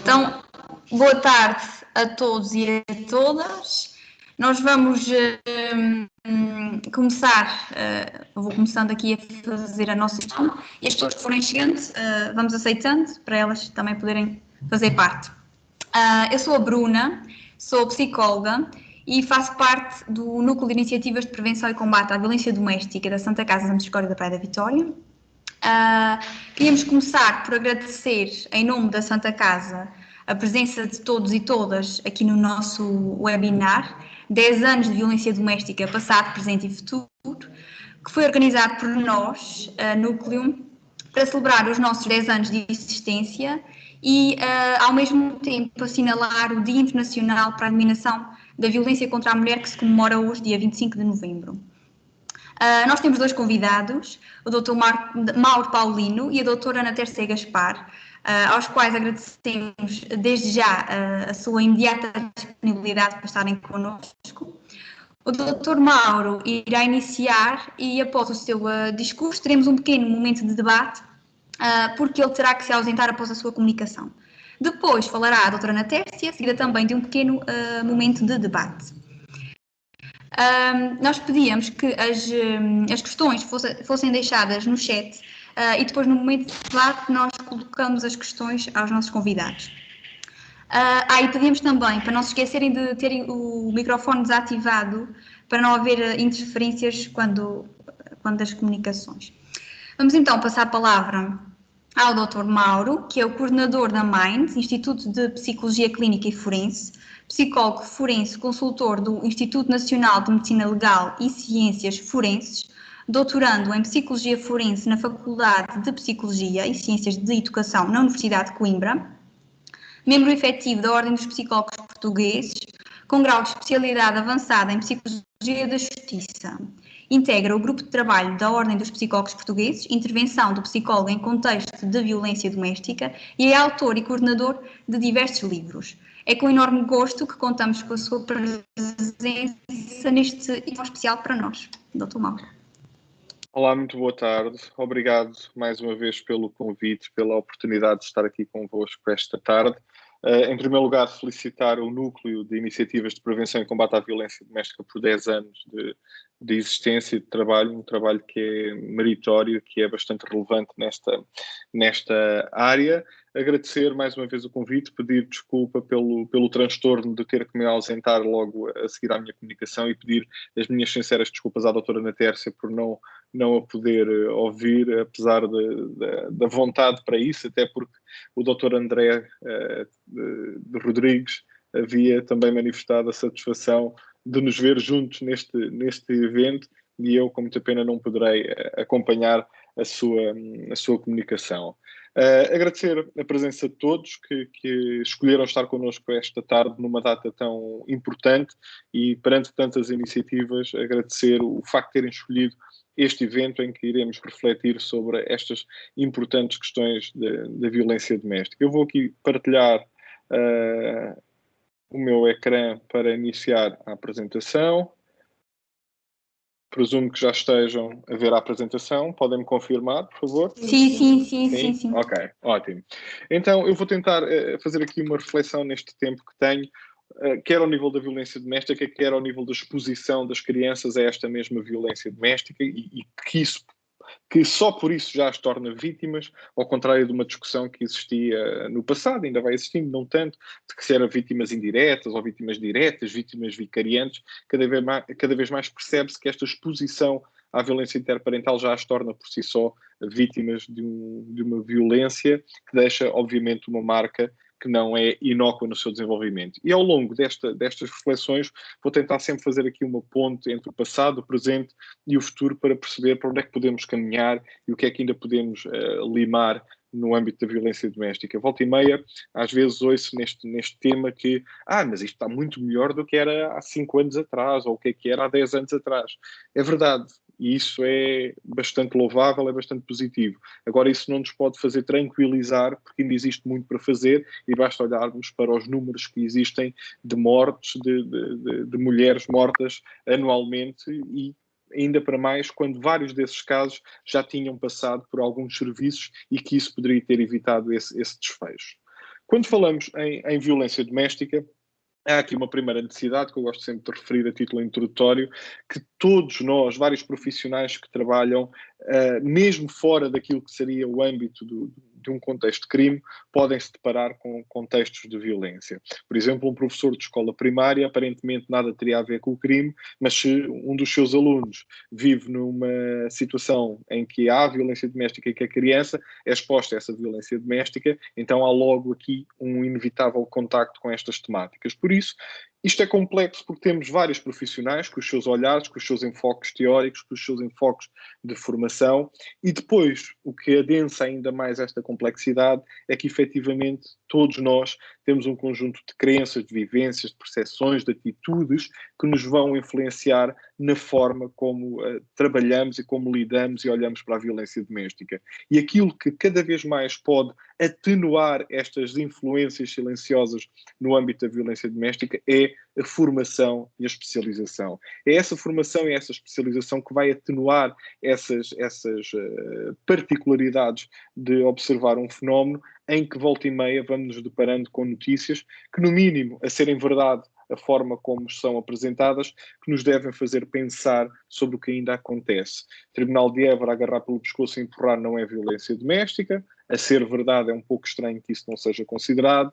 Então, boa tarde a todos e a todas. Nós vamos começar, vou começando aqui a fazer a nossa gestão e as pessoas que forem chegando, vamos aceitando para elas também poderem fazer parte. Eu sou a Bruna, sou psicóloga e faço parte do Núcleo de Iniciativas de Prevenção e Combate à Violência Doméstica da Santa Casa da Misericórdia da Praia da Vitória. Queríamos começar por agradecer, em nome da Santa Casa, a presença de todos e todas aqui no nosso webinar 10 anos de violência doméstica, passado, presente e futuro, que foi organizado por nós, Núcleo, para celebrar os nossos 10 anos de existência e, ao mesmo tempo, assinalar o Dia Internacional para a Eliminação da Violência contra a Mulher, que se comemora hoje, dia 25 de novembro. Nós temos dois convidados, o Dr. Mauro Paulino e a doutora Ana Tércia Gaspar, aos quais agradecemos desde já a sua imediata disponibilidade para estarem connosco. O Dr. Mauro irá iniciar e, após o seu discurso, teremos um pequeno momento de debate, porque ele terá que se ausentar após a sua comunicação. Depois falará a doutora Ana Tércia, seguida também de um pequeno momento de debate. Nós pedíamos que as questões fossem deixadas no chat e depois, no momento de debate, nós colocamos as questões aos nossos convidados. E pedíamos também para não se esquecerem de terem o microfone desativado para não haver interferências quando das comunicações. Vamos então passar a palavra ao Dr. Mauro, que é o coordenador da MIND, Instituto de Psicologia Clínica e Forense, psicólogo forense, consultor do Instituto Nacional de Medicina Legal e Ciências Forenses, doutorando em Psicologia Forense na Faculdade de Psicologia e Ciências de Educação na Universidade de Coimbra, membro efetivo da Ordem dos Psicólogos Portugueses, com grau de especialidade avançada em Psicologia da Justiça. Integra o grupo de trabalho da Ordem dos Psicólogos Portugueses, intervenção do psicólogo em contexto de violência doméstica e é autor e coordenador de diversos livros. É com enorme gosto que contamos com a sua presença neste evento especial para nós. Dr. Mauro. Olá, muito boa tarde. Obrigado mais uma vez pelo convite, pela oportunidade de estar aqui convosco esta tarde. Em primeiro lugar, felicitar o Núcleo de Iniciativas de Prevenção e Combate à Violência Doméstica por 10 anos de existência e de trabalho, um trabalho que é meritório, que é bastante relevante nesta área. Agradecer mais uma vez o convite, pedir desculpa pelo transtorno de ter que me ausentar logo a seguir à minha comunicação e pedir as minhas sinceras desculpas à doutora Ana Tércia por não a poder ouvir, apesar da vontade para isso, até porque o doutor André de Rodrigues havia também manifestado a satisfação de nos ver juntos neste evento e eu, com muita pena, não poderei acompanhar a sua comunicação. Agradecer a presença de todos que escolheram estar connosco esta tarde numa data tão importante e, perante tantas iniciativas, agradecer o facto de terem escolhido este evento em que iremos refletir sobre estas importantes questões da violência doméstica. Eu vou aqui partilhar o meu ecrã para iniciar a apresentação. Presumo que já estejam a ver a apresentação. Podem-me confirmar, por favor? Sim. Ok, ótimo. Então, eu vou tentar fazer aqui uma reflexão neste tempo que tenho, quer ao nível da violência doméstica, quer ao nível da exposição das crianças a esta mesma violência doméstica e que só por isso já as torna vítimas, ao contrário de uma discussão que existia no passado, ainda vai existindo, não tanto, de que se eram vítimas indiretas ou vítimas diretas, vítimas vicariantes. Cada vez mais percebe-se que esta exposição à violência interparental já as torna por si só vítimas de uma violência que deixa, obviamente, uma marca que não é inócua no seu desenvolvimento. E ao longo destas reflexões vou tentar sempre fazer aqui uma ponte entre o passado, o presente e o futuro para perceber para onde é que podemos caminhar e o que é que ainda podemos limar no âmbito da violência doméstica. Volta e meia, às vezes ouço neste tema que mas isto está muito melhor do que era há 5 anos atrás ou o que era há 10 anos atrás. É verdade. E isso é bastante louvável, é bastante positivo. Agora, isso não nos pode fazer tranquilizar, porque ainda existe muito para fazer e basta olharmos para os números que existem de mortes, de mulheres mortas anualmente e ainda para mais quando vários desses casos já tinham passado por alguns serviços e que isso poderia ter evitado esse desfecho. Quando falamos em violência doméstica, há aqui uma primeira necessidade que eu gosto sempre de referir a título introdutório, que todos nós, vários profissionais que trabalham, mesmo fora daquilo que seria o âmbito de um contexto de crime, podem se deparar com contextos de violência. Por exemplo, um professor de escola primária, aparentemente nada teria a ver com o crime, mas se um dos seus alunos vive numa situação em que há violência doméstica e que a criança é exposta a essa violência doméstica, então há logo aqui um inevitável contacto com estas temáticas. Por isso, isto é complexo porque temos vários profissionais com os seus olhares, com os seus enfoques teóricos, com os seus enfoques de formação, e depois o que adensa ainda mais esta complexidade é que efetivamente todos nós temos um conjunto de crenças, de vivências, de percepções, de atitudes que nos vão influenciar na forma como trabalhamos e como lidamos e olhamos para a violência doméstica. E aquilo que cada vez mais pode atenuar estas influências silenciosas no âmbito da violência doméstica é a formação e a especialização. É essa formação e essa especialização que vai atenuar essas particularidades de observar um fenómeno em que volta e meia vamos nos deparando com notícias que, no mínimo, a serem verdade a forma como são apresentadas, que nos devem fazer pensar sobre o que ainda acontece. Tribunal de Évora agarrar pelo pescoço e empurrar não é violência doméstica. A ser verdade, é um pouco estranho que isso não seja considerado.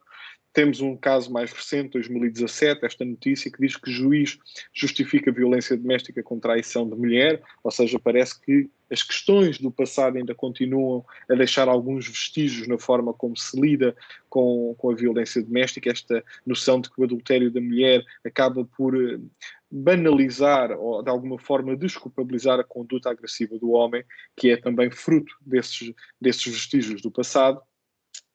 Temos um caso mais recente, 2017, esta notícia que diz que juiz justifica violência doméstica com traição de mulher, ou seja, parece que as questões do passado ainda continuam a deixar alguns vestígios na forma como se lida com a violência doméstica, esta noção de que o adultério da mulher acaba por banalizar ou de alguma forma desculpabilizar a conduta agressiva do homem, que é também fruto desses vestígios do passado.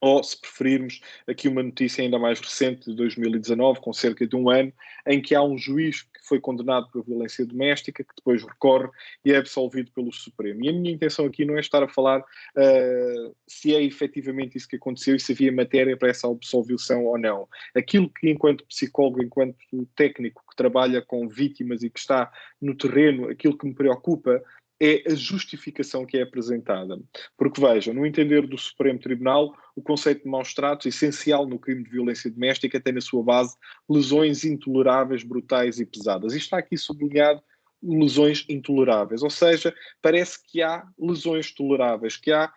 Ou, se preferirmos, aqui uma notícia ainda mais recente, de 2019, com cerca de um ano, em que há um juiz que foi condenado por violência doméstica, que depois recorre e é absolvido pelo Supremo. E a minha intenção aqui não é estar a falar se é efetivamente isso que aconteceu e se havia matéria para essa absolvição ou não. Aquilo que, enquanto psicólogo, enquanto técnico que trabalha com vítimas e que está no terreno, aquilo que me preocupa é a justificação que é apresentada. Porque, vejam, no entender do Supremo Tribunal, o conceito de maus tratos, essencial no crime de violência doméstica, tem na sua base lesões intoleráveis, brutais e pesadas. E está aqui sublinhado lesões intoleráveis, ou seja, parece que há lesões toleráveis, que há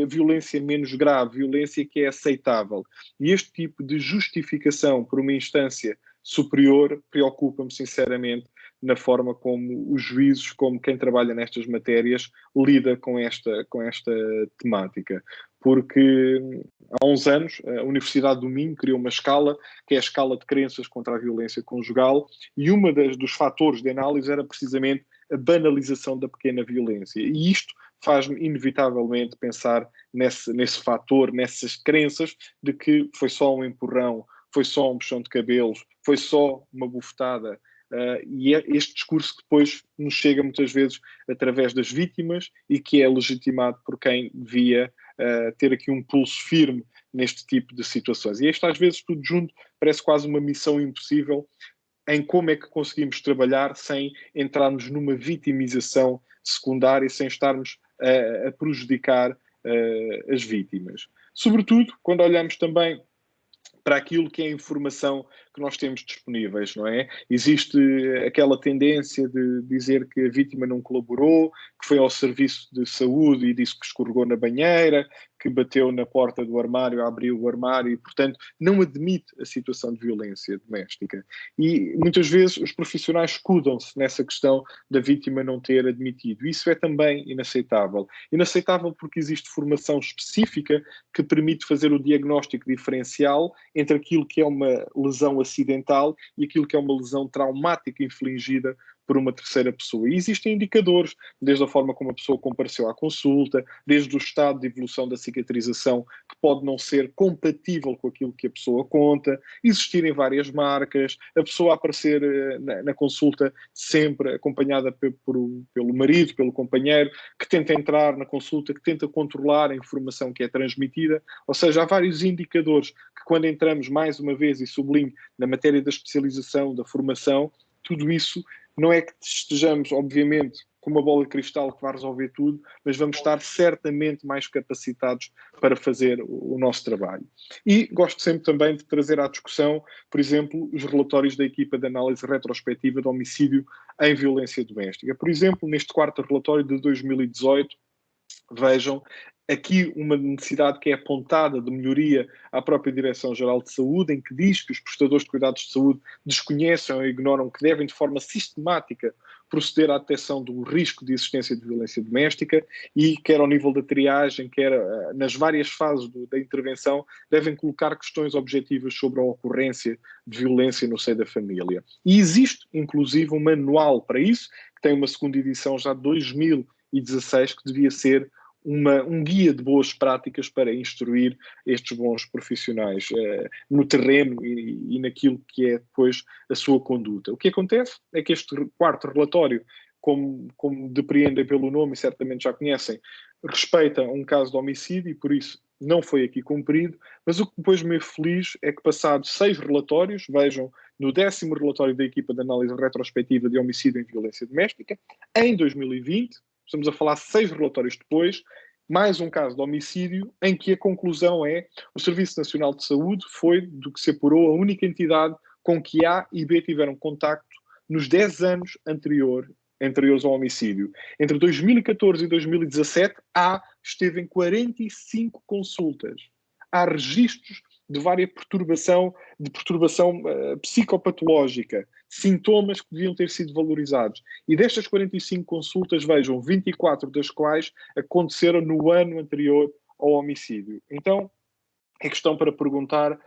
violência menos grave, violência que é aceitável. E este tipo de justificação por uma instância superior preocupa-me sinceramente na forma como os juízes, como quem trabalha nestas matérias, lida com esta temática. Porque há uns anos a Universidade do Minho criou uma escala, que é a escala de crenças contra a violência conjugal, e dos fatores de análise era precisamente a banalização da pequena violência. E isto faz-me inevitavelmente pensar nesse fator, nessas crenças de que foi só um empurrão, foi só um puxão de cabelos, foi só uma bufetada. E é este discurso que depois nos chega muitas vezes através das vítimas e que é legitimado por quem devia ter aqui um pulso firme neste tipo de situações. E isto às vezes tudo junto parece quase uma missão impossível em como é que conseguimos trabalhar sem entrarmos numa vitimização secundária, sem estarmos a prejudicar as vítimas. Sobretudo quando olhamos também para aquilo que é a informação que nós temos disponíveis, não é? Existe aquela tendência de dizer que a vítima não colaborou, que foi ao serviço de saúde e disse que escorregou na banheira, que bateu na porta do armário, abriu o armário e, portanto, não admite a situação de violência doméstica. E muitas vezes os profissionais escudam-se nessa questão da vítima não ter admitido. Isso é também inaceitável. Inaceitável porque existe formação específica que permite fazer o diagnóstico diferencial entre aquilo que é uma lesão acidental e aquilo que é uma lesão traumática infligida por uma terceira pessoa. E existem indicadores, desde a forma como a pessoa compareceu à consulta, desde o estado de evolução da cicatrização, que pode não ser compatível com aquilo que a pessoa conta, existirem várias marcas, a pessoa aparecer na consulta sempre acompanhada pelo marido, pelo companheiro, que tenta entrar na consulta, que tenta controlar a informação que é transmitida. Ou seja, há vários indicadores que, quando entramos mais uma vez, e sublinho, na matéria da especialização, da formação, tudo isso não é que estejamos, obviamente, com uma bola de cristal que vai resolver tudo, mas vamos estar certamente mais capacitados para fazer o nosso trabalho. E gosto sempre também de trazer à discussão, por exemplo, os relatórios da equipa de análise retrospectiva de homicídio em violência doméstica. Por exemplo, neste quarto relatório de 2018, vejam aqui uma necessidade que é apontada de melhoria à própria Direção-Geral de Saúde, em que diz que os prestadores de cuidados de saúde desconhecem ou ignoram que devem, de forma sistemática, proceder à detecção do risco de existência de violência doméstica e, quer ao nível da triagem, quer nas várias fases da intervenção, devem colocar questões objetivas sobre a ocorrência de violência no seio da família. E existe, inclusive, um manual para isso, que tem uma segunda edição já de 2016, que devia ser um guia de boas práticas para instruir estes bons profissionais no terreno e naquilo que é depois a sua conduta. O que acontece é que este quarto relatório, como depreendem pelo nome e certamente já conhecem, respeita um caso de homicídio e por isso não foi aqui cumprido, mas o que depois me feliz é que passados 6 relatórios, vejam, no 10º relatório da equipa de análise retrospectiva de homicídio em violência doméstica, em 2020, estamos a falar 6 relatórios depois, mais um caso de homicídio, em que a conclusão é o Serviço Nacional de Saúde foi, do que se apurou, a única entidade com que A e B tiveram contacto nos 10 anos anteriores ao homicídio. Entre 2014 e 2017, A esteve em 45 consultas. Há registros de várias perturbação psicopatológica, sintomas que deviam ter sido valorizados. E destas 45 consultas, vejam, 24 das quais aconteceram no ano anterior ao homicídio. Então, é questão para perguntar,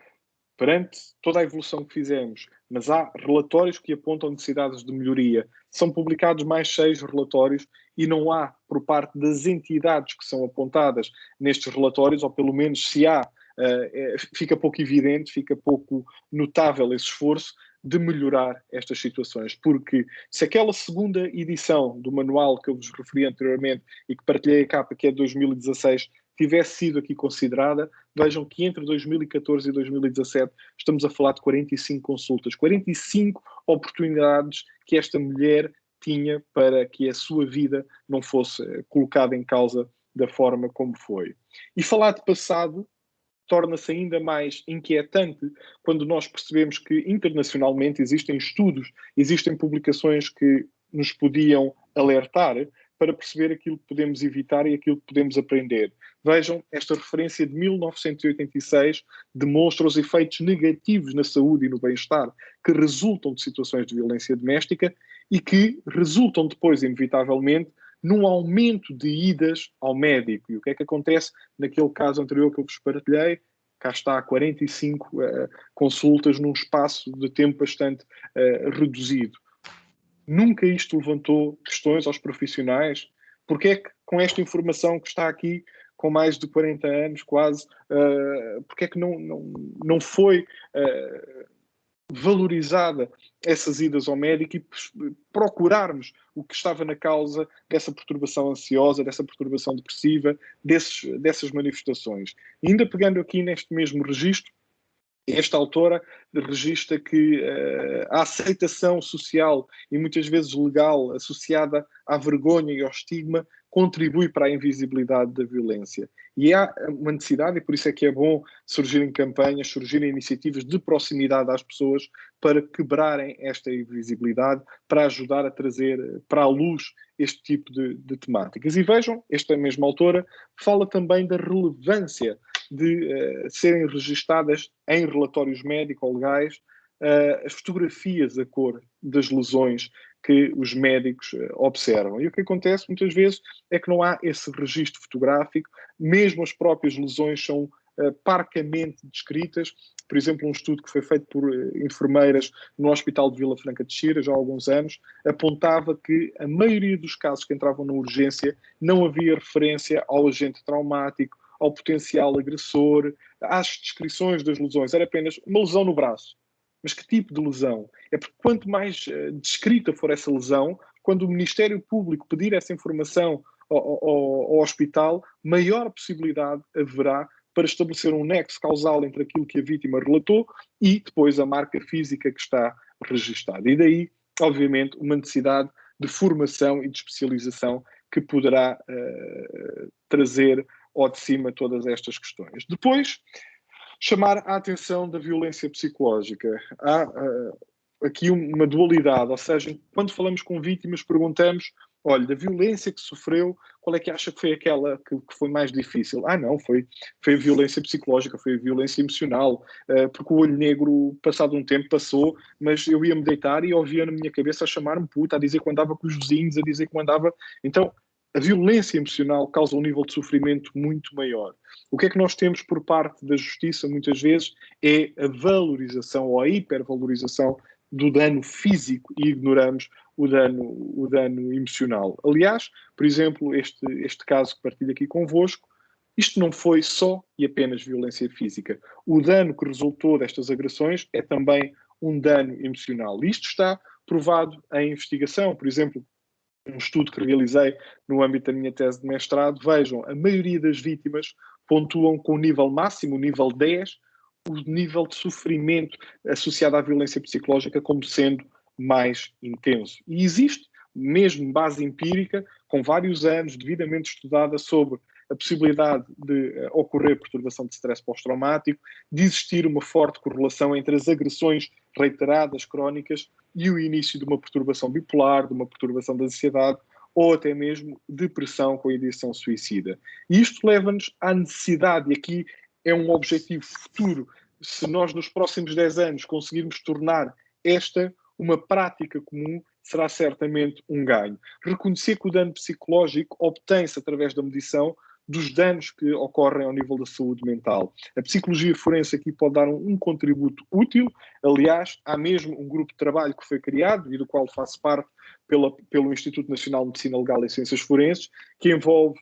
perante toda a evolução que fizemos, mas há relatórios que apontam necessidades de melhoria. São publicados mais 6 relatórios e não há, por parte das entidades que são apontadas nestes relatórios, ou pelo menos se há, fica pouco evidente, fica pouco notável esse esforço de melhorar estas situações, porque se aquela segunda edição do manual que eu vos referi anteriormente e que partilhei a capa, que é de 2016, tivesse sido aqui considerada, vejam que entre 2014 e 2017 estamos a falar de 45 consultas, 45 oportunidades que esta mulher tinha para que a sua vida não fosse colocada em causa da forma como foi. E falar de passado torna-se ainda mais inquietante quando nós percebemos que internacionalmente existem estudos, existem publicações que nos podiam alertar para perceber aquilo que podemos evitar e aquilo que podemos aprender. Vejam, esta referência de 1986 demonstra os efeitos negativos na saúde e no bem-estar que resultam de situações de violência doméstica e que resultam depois, inevitavelmente, num aumento de idas ao médico. E o que é que acontece naquele caso anterior que eu vos partilhei? Cá está, 45 consultas num espaço de tempo bastante reduzido. Nunca isto levantou questões aos profissionais? Porque é que com esta informação que está aqui, com mais de 40 anos quase, porque é que não foi valorizada essas idas ao médico e procurarmos o que estava na causa dessa perturbação ansiosa, dessa perturbação depressiva, dessas manifestações. E ainda pegando aqui neste mesmo registro, esta autora registra que a aceitação social e muitas vezes legal associada à vergonha e ao estigma contribui para a invisibilidade da violência. E há uma necessidade, e por isso é que é bom surgirem campanhas, surgirem iniciativas de proximidade às pessoas para quebrarem esta invisibilidade, para ajudar a trazer para a luz este tipo de temáticas. E vejam, esta mesma autora fala também da relevância de serem registadas em relatórios médico-legais as fotografias a cor das lesões que os médicos observam. E o que acontece muitas vezes é que não há esse registro fotográfico, mesmo as próprias lesões são parcamente descritas. Por exemplo, um estudo que foi feito por enfermeiras no Hospital de Vila Franca de Xira, já há alguns anos, apontava que a maioria dos casos que entravam na urgência não havia referência ao agente traumático, ao potencial agressor, às descrições das lesões. Era apenas uma lesão no braço. Mas que tipo de lesão? É porque quanto mais descrita for essa lesão, quando o Ministério Público pedir essa informação ao hospital, maior possibilidade haverá para estabelecer um nexo causal entre aquilo que a vítima relatou e depois a marca física que está registada. E daí, obviamente, uma necessidade de formação e de especialização que poderá trazer ao de cima todas estas questões. Depois, chamar a atenção da violência psicológica. Há aqui uma dualidade, ou seja, quando falamos com vítimas, perguntamos, olha, da violência que sofreu, qual é que acha que foi aquela que foi mais difícil? Não, foi a violência psicológica, foi a violência emocional, porque o olho negro, passado um tempo, passou, mas eu ia-me deitar e ouvia na minha cabeça a chamar-me puta, a dizer que andava com os vizinhos, a dizer que andava... Então, a violência emocional causa um nível de sofrimento muito maior. O que é que nós temos por parte da justiça, muitas vezes, é a valorização ou a hipervalorização do dano físico e ignoramos o dano emocional. Aliás, por exemplo, este caso que partilho aqui convosco, isto não foi só e apenas violência física. O dano que resultou destas agressões é também um dano emocional. Isto está provado em investigação. Por exemplo, um estudo que realizei no âmbito da minha tese de mestrado, vejam, a maioria das vítimas pontuam com o nível máximo, o nível 10, o nível de sofrimento associado à violência psicológica como sendo mais intenso. E existe mesmo base empírica, com vários anos, devidamente estudada sobre a possibilidade de ocorrer perturbação de stress pós-traumático, de existir uma forte correlação entre as agressões reiteradas, crónicas, e o início de uma perturbação bipolar, de uma perturbação da ansiedade, ou até mesmo depressão com ideação suicida. E isto leva-nos à necessidade, e aqui é um objetivo futuro, se nós nos próximos 10 anos conseguirmos tornar esta uma prática comum, será certamente um ganho. Reconhecer que o dano psicológico obtém-se através da medição dos danos que ocorrem ao nível da saúde mental. A psicologia forense aqui pode dar um contributo útil. Aliás, há mesmo um grupo de trabalho que foi criado e do qual faço parte pelo Instituto Nacional de Medicina Legal e Ciências Forenses, que envolve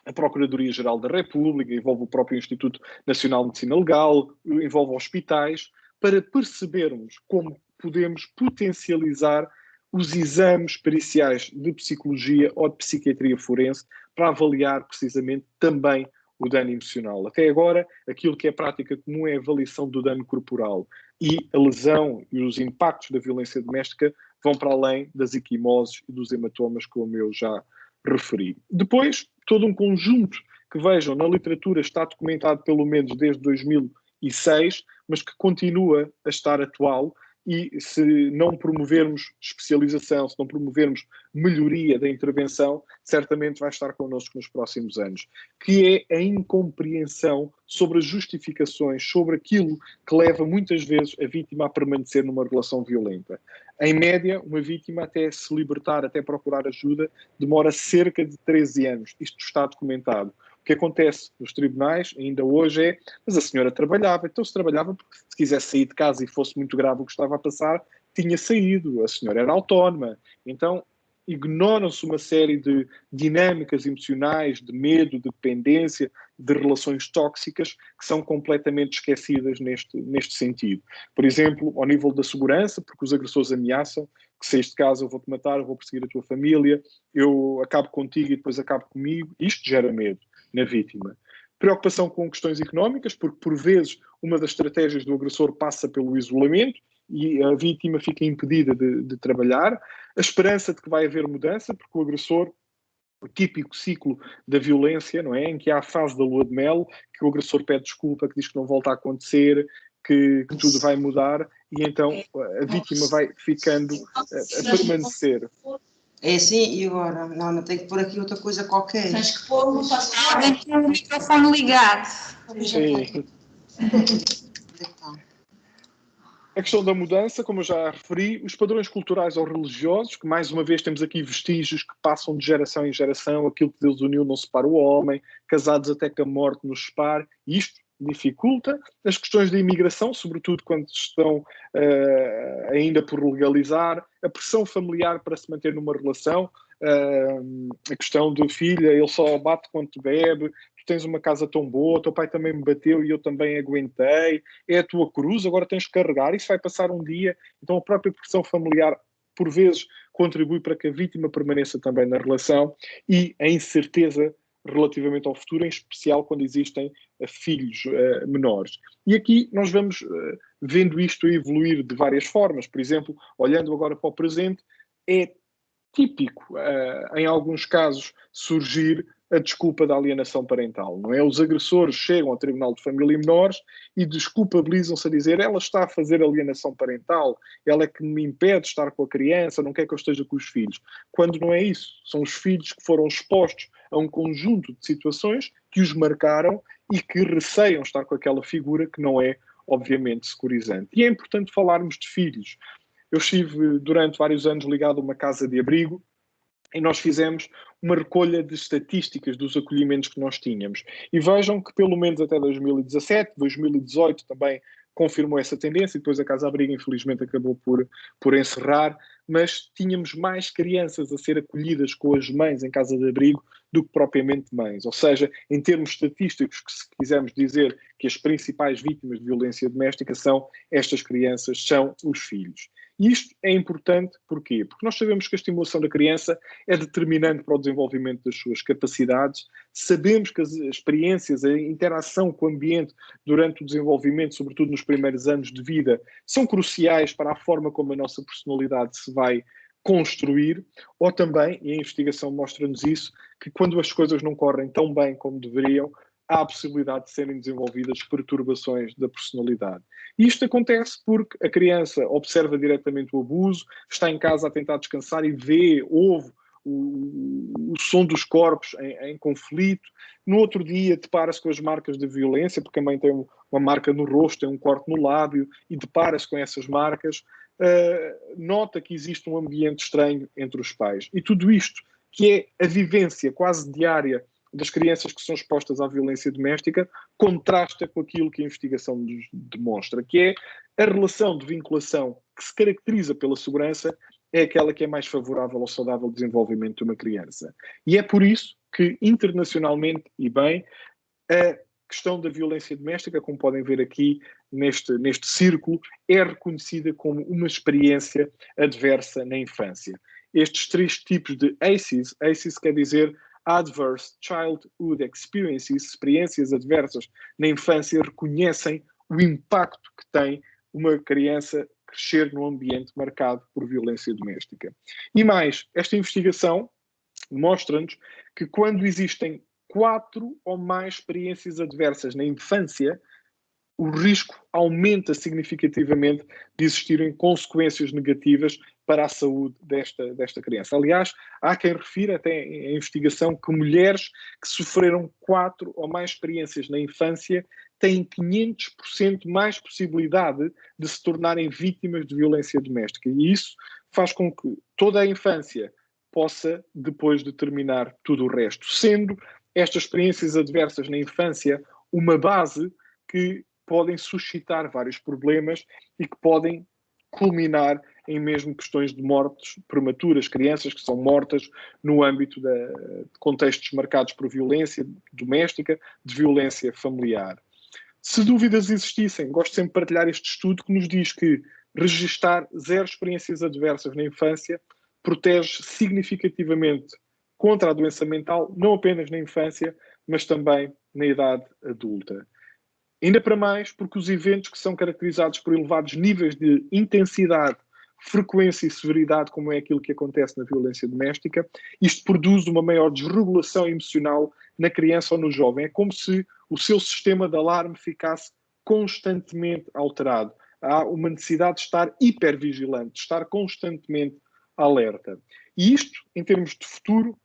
a Procuradoria-Geral da República, envolve o próprio Instituto Nacional de Medicina Legal, envolve hospitais, para percebermos como podemos potencializar os exames periciais de psicologia ou de psiquiatria forense para avaliar precisamente também o dano emocional. Até agora, aquilo que é prática comum é a avaliação do dano corporal e a lesão e os impactos da violência doméstica vão para além das equimoses e dos hematomas, como eu já referi. Depois, todo um conjunto que vejam na literatura está documentado pelo menos desde 2006, mas que continua a estar atual, e se não promovermos especialização, se não promovermos melhoria da intervenção, certamente vai estar connosco nos próximos anos, que é a incompreensão sobre as justificações, sobre aquilo que leva muitas vezes a vítima a permanecer numa relação violenta. Em média, uma vítima até se libertar, até procurar ajuda, demora cerca de 13 anos. Isto está documentado. O que acontece nos tribunais, ainda hoje, é mas a senhora trabalhava. Então, se trabalhava, porque se quisesse sair de casa e fosse muito grave o que estava a passar, tinha saído. A senhora era autónoma. Então, ignoram-se uma série de dinâmicas emocionais, de medo, de dependência, de relações tóxicas, que são completamente esquecidas neste sentido. Por exemplo, ao nível da segurança, porque os agressores ameaçam que se este caso eu vou-te matar, eu vou perseguir a tua família, eu acabo contigo e depois acabo comigo. Isto gera medo na vítima. Preocupação com questões económicas, porque por vezes uma das estratégias do agressor passa pelo isolamento e a vítima fica impedida de trabalhar. A esperança de que vai haver mudança, porque o agressor, o típico ciclo da violência, não é? Em que há a fase da lua de mel, que o agressor pede desculpa, que diz que não volta a acontecer, que tudo vai mudar, e então a vítima vai ficando a permanecer. É assim, e agora? Não, tenho que pôr aqui outra coisa qualquer. Tens que pôr o microfone ligado. Sim. A questão da mudança, como eu já referi, os padrões culturais ou religiosos, que mais uma vez temos aqui vestígios que passam de geração em geração, aquilo que Deus uniu não separa o homem, casados até que a morte nos separe, e isto dificulta. As questões da imigração, sobretudo quando estão ainda por legalizar, a pressão familiar para se manter numa relação, a questão do filho, ele só bate quando bebe, tu tens uma casa tão boa, teu pai também me bateu e eu também aguentei, é a tua cruz, agora tens que carregar, isso vai passar um dia. Então a própria pressão familiar, por vezes, contribui para que a vítima permaneça também na relação, e a incerteza relativamente ao futuro, em especial quando existem filhos menores. E aqui nós vamos vendo isto a evoluir de várias formas. Por exemplo, olhando agora para o presente, é típico, em alguns casos, surgir a desculpa da alienação parental, não é? Os agressores chegam ao Tribunal de Família e Menores e desculpabilizam-se a dizer ela está a fazer alienação parental, ela é que me impede de estar com a criança, não quer que eu esteja com os filhos. Quando não é isso. São os filhos que foram expostos a um conjunto de situações que os marcaram e que receiam estar com aquela figura que não é, obviamente, securizante. E é importante falarmos de filhos. Eu estive durante vários anos ligado a uma casa de abrigo e nós fizemos uma recolha de estatísticas dos acolhimentos que nós tínhamos. E vejam que pelo menos até 2017, 2018 também confirmou essa tendência, e depois a Casa Abrigo infelizmente acabou por encerrar, mas tínhamos mais crianças a ser acolhidas com as mães em casa de abrigo do que propriamente mães. Ou seja, em termos estatísticos, que se quisermos dizer que as principais vítimas de violência doméstica são estas crianças, são os filhos. E isto é importante, porquê? Porque nós sabemos que a estimulação da criança é determinante para o desenvolvimento das suas capacidades, sabemos que as experiências, a interação com o ambiente durante o desenvolvimento, sobretudo nos primeiros anos de vida, são cruciais para a forma como a nossa personalidade se vai construir, ou também, e a investigação mostra-nos isso, que quando as coisas não correm tão bem como deveriam, há a possibilidade de serem desenvolvidas perturbações da personalidade. E isto acontece porque a criança observa diretamente o abuso, está em casa a tentar descansar e vê, ouve o som dos corpos em conflito. No outro dia depara-se com as marcas de violência, porque a mãe tem uma marca no rosto, tem um corte no lábio e depara-se com essas marcas. Nota que existe um ambiente estranho entre os pais. E tudo isto, que é a vivência quase diária das crianças que são expostas à violência doméstica, contrasta com aquilo que a investigação nos demonstra, que é a relação de vinculação que se caracteriza pela segurança é aquela que é mais favorável ao saudável desenvolvimento de uma criança. E é por isso que, internacionalmente e bem, a questão da violência doméstica, como podem ver aqui neste círculo, é reconhecida como uma experiência adversa na infância. Estes 3 tipos de ACEs, ACEs quer dizer Adverse Childhood Experiences, experiências adversas na infância, reconhecem o impacto que tem uma criança crescer num ambiente marcado por violência doméstica. E mais, esta investigação mostra-nos que quando existem 4 ou mais experiências adversas na infância, o risco aumenta significativamente de existirem consequências negativas para a saúde desta criança. Aliás, há quem refira até em investigação que mulheres que sofreram 4 ou mais experiências na infância têm 500% mais possibilidade de se tornarem vítimas de violência doméstica. E isso faz com que toda a infância possa depois determinar tudo o resto, sendo estas experiências adversas na infância uma base que podem suscitar vários problemas e que podem culminar em mesmo questões de mortes prematuras, crianças que são mortas no âmbito de contextos marcados por violência doméstica, de violência familiar. Se dúvidas existissem, gosto sempre de partilhar este estudo que nos diz que registar 0 experiências adversas na infância protege significativamente contra a doença mental, não apenas na infância, mas também na idade adulta. Ainda para mais, porque os eventos que são caracterizados por elevados níveis de intensidade, frequência e severidade, como é aquilo que acontece na violência doméstica, isto produz uma maior desregulação emocional na criança ou no jovem. É como se o seu sistema de alarme ficasse constantemente alterado. Há uma necessidade de estar hipervigilante, de estar constantemente alerta. E isto, em termos de futuro,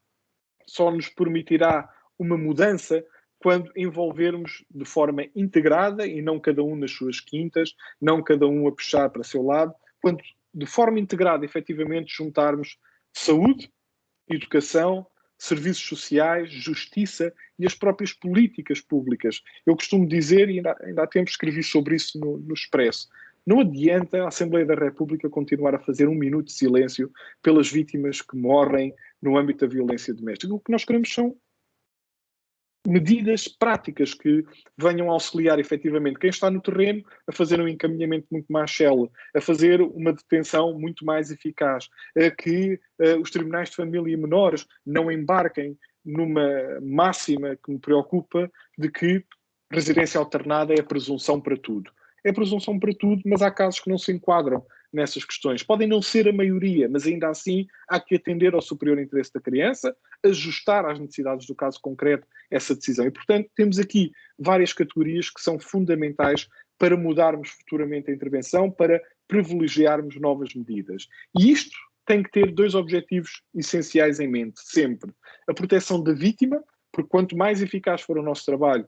só nos permitirá uma mudança quando envolvermos de forma integrada e não cada um nas suas quintas, não cada um a puxar para o seu lado, quando de forma integrada, efetivamente, juntarmos saúde, educação, serviços sociais, justiça e as próprias políticas públicas. Eu costumo dizer, e ainda há tempo escrevi sobre isso no Expresso, não adianta a Assembleia da República continuar a fazer 1 minuto de silêncio pelas vítimas que morrem no âmbito da violência doméstica. O que nós queremos são medidas práticas que venham auxiliar efetivamente quem está no terreno a fazer um encaminhamento muito mais célere, a fazer uma detenção muito mais eficaz, a que os tribunais de família e menores não embarquem numa máxima que me preocupa de que residência alternada é a presunção para tudo. É a presunção para tudo, mas há casos que não se enquadram nessas questões. Podem não ser a maioria, mas ainda assim há que atender ao superior interesse da criança, ajustar às necessidades do caso concreto essa decisão. E, portanto, temos aqui várias categorias que são fundamentais para mudarmos futuramente a intervenção, para privilegiarmos novas medidas. E isto tem que ter dois objetivos essenciais em mente, sempre. A proteção da vítima, porque quanto mais eficaz for o nosso trabalho,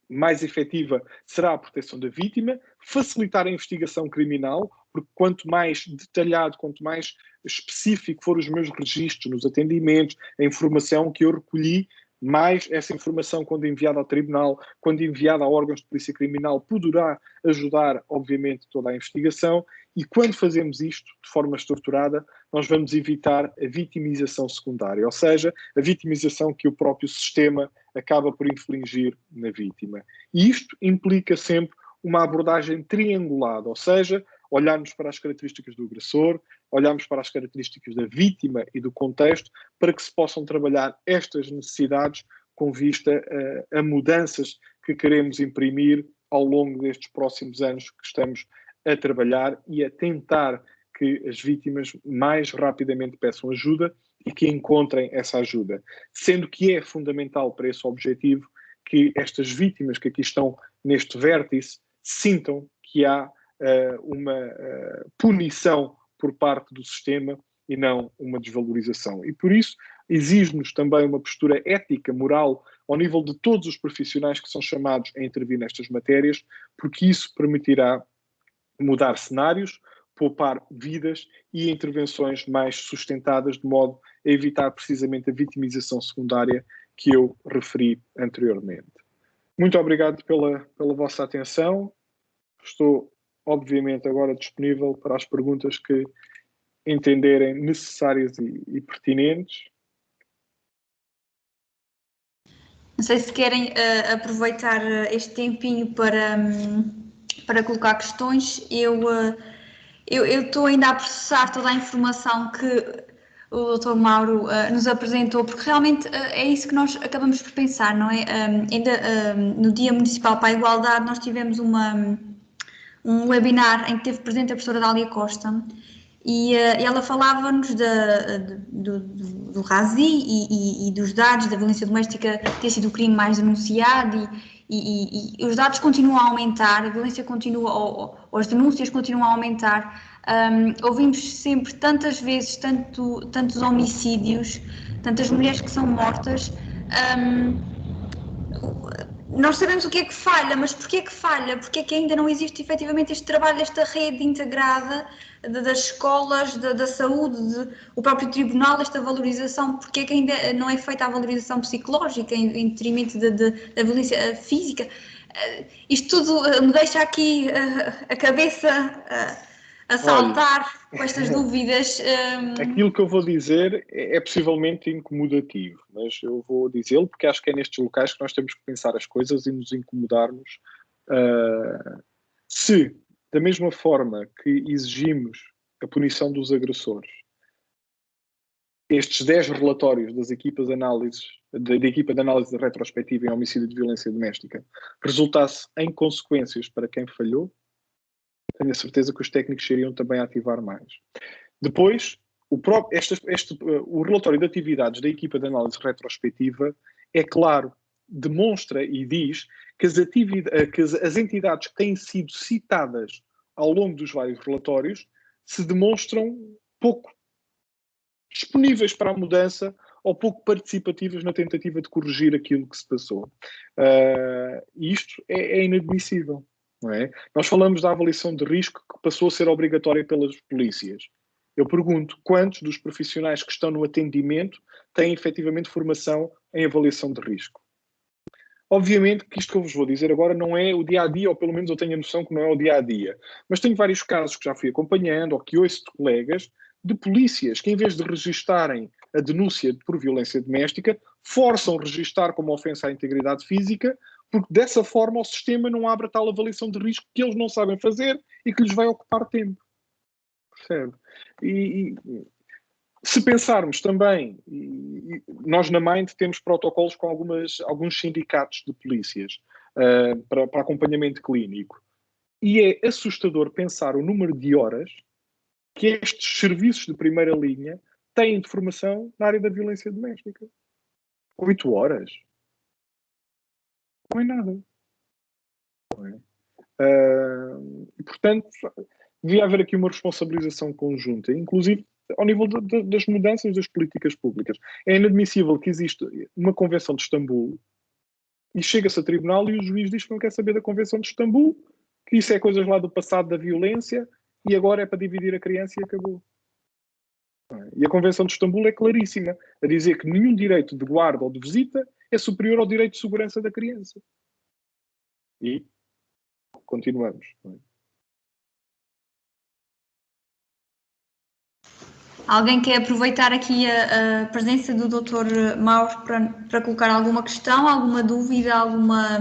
mais efetiva será a proteção da vítima, facilitar a investigação criminal, porque quanto mais detalhado, quanto mais específico for os meus registros nos atendimentos, a informação que eu recolhi, mais essa informação, quando enviada ao tribunal, quando enviada a órgãos de polícia criminal, poderá ajudar, obviamente, toda a investigação. E quando fazemos isto de forma estruturada, nós vamos evitar a vitimização secundária, ou seja, a vitimização que o próprio sistema acaba por infligir na vítima. E isto implica sempre uma abordagem triangulada, ou seja, olharmos para as características do agressor, olharmos para as características da vítima e do contexto, para que se possam trabalhar estas necessidades com vista a mudanças que queremos imprimir ao longo destes próximos anos que estamos a trabalhar e a tentar que as vítimas mais rapidamente peçam ajuda e que encontrem essa ajuda. Sendo que é fundamental para esse objetivo que estas vítimas que aqui estão neste vértice sintam que há uma punição por parte do sistema e não uma desvalorização. E por isso exige-nos também uma postura ética, moral, ao nível de todos os profissionais que são chamados a intervir nestas matérias, porque isso permitirá mudar cenários, poupar vidas e intervenções mais sustentadas, de modo a evitar precisamente a vitimização secundária que eu referi anteriormente. Muito obrigado pela vossa atenção. Estou, obviamente, agora disponível para as perguntas que entenderem necessárias e pertinentes. Não sei se querem aproveitar este tempinho para colocar questões. Eu estou ainda a processar toda a informação que o Dr. Mauro nos apresentou, porque realmente é isso que nós acabamos por pensar, não é? Ainda no Dia Municipal para a Igualdade nós tivemos um webinar em que teve presente a professora Dália Costa e ela falava-nos do RASI e dos dados da violência doméstica ter sido o crime mais denunciado e os dados continuam a aumentar, a violência continua, ou as denúncias continuam a aumentar. Ouvimos sempre tantas vezes tantos homicídios, tantas mulheres que são mortas. Nós sabemos o que é que falha, mas porquê é que falha? Porque é que ainda não existe efetivamente este trabalho, esta rede integrada das escolas, da saúde, o próprio tribunal, esta valorização? Porque é que ainda não é feita a valorização psicológica em detrimento da violência física? Isto tudo me deixa aqui a cabeça a saltar com estas dúvidas. Aquilo que eu vou dizer é possivelmente incomodativo, mas eu vou dizê-lo porque acho que é nestes locais que nós temos que pensar as coisas e nos incomodarmos. Se, da mesma forma que exigimos a punição dos agressores, estes 10 relatórios das equipas de análise, da equipa de análise retrospectiva em homicídio de violência doméstica resultasse em consequências para quem falhou, tenho a certeza que os técnicos seriam também a ativar mais. Depois, o relatório de atividades da equipa de análise retrospectiva, é claro, demonstra e diz que as entidades que têm sido citadas ao longo dos vários relatórios se demonstram pouco disponíveis para a mudança ou pouco participativas na tentativa de corrigir aquilo que se passou. E isto é inadmissível. Não é? Nós falamos da avaliação de risco que passou a ser obrigatória pelas polícias. Eu pergunto, quantos dos profissionais que estão no atendimento têm efetivamente formação em avaliação de risco? Obviamente que isto que eu vos vou dizer agora não é o dia-a-dia, ou pelo menos eu tenho a noção que não é o dia-a-dia, mas tenho vários casos que já fui acompanhando, ou que ouço de colegas, de polícias que, em vez de registarem a denúncia por violência doméstica, forçam registar como ofensa à integridade física, porque dessa forma o sistema não abre a tal avaliação de risco que eles não sabem fazer e que lhes vai ocupar tempo. Percebe? E se pensarmos também, nós na Mind temos protocolos com alguns sindicatos de polícias para acompanhamento clínico, e é assustador pensar o número de horas que estes serviços de primeira linha têm de formação na área da violência doméstica. 8 horas. Não é nada. Não é? E, portanto, devia haver aqui uma responsabilização conjunta, inclusive ao nível das mudanças das políticas públicas. É inadmissível que exista uma Convenção de Istambul e chega-se a tribunal e o juiz diz que não quer saber da Convenção de Istambul, que isso é coisas lá do passado da violência e agora é para dividir a criança e acabou. E a Convenção de Istambul é claríssima a dizer que nenhum direito de guarda ou de visita é superior ao direito de segurança da criança. E continuamos. Alguém quer aproveitar aqui a presença do Dr. Mauro para colocar alguma questão, alguma dúvida, alguma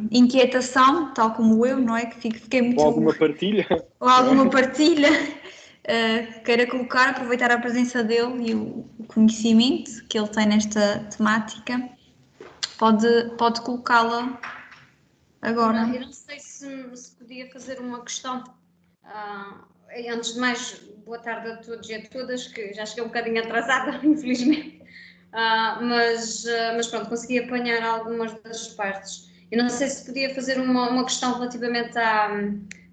inquietação, tal como eu, não é? Que fiquei muito... Ou alguma partilha. Ou alguma partilha queira colocar, aproveitar a presença dele e o conhecimento que ele tem nesta temática. Pode colocá-la agora. Eu não sei se podia fazer uma questão. Antes de mais, boa tarde a todos e a todas, que já cheguei um bocadinho atrasada, infelizmente, mas pronto, consegui apanhar algumas das partes. Eu não sei se podia fazer uma questão relativamente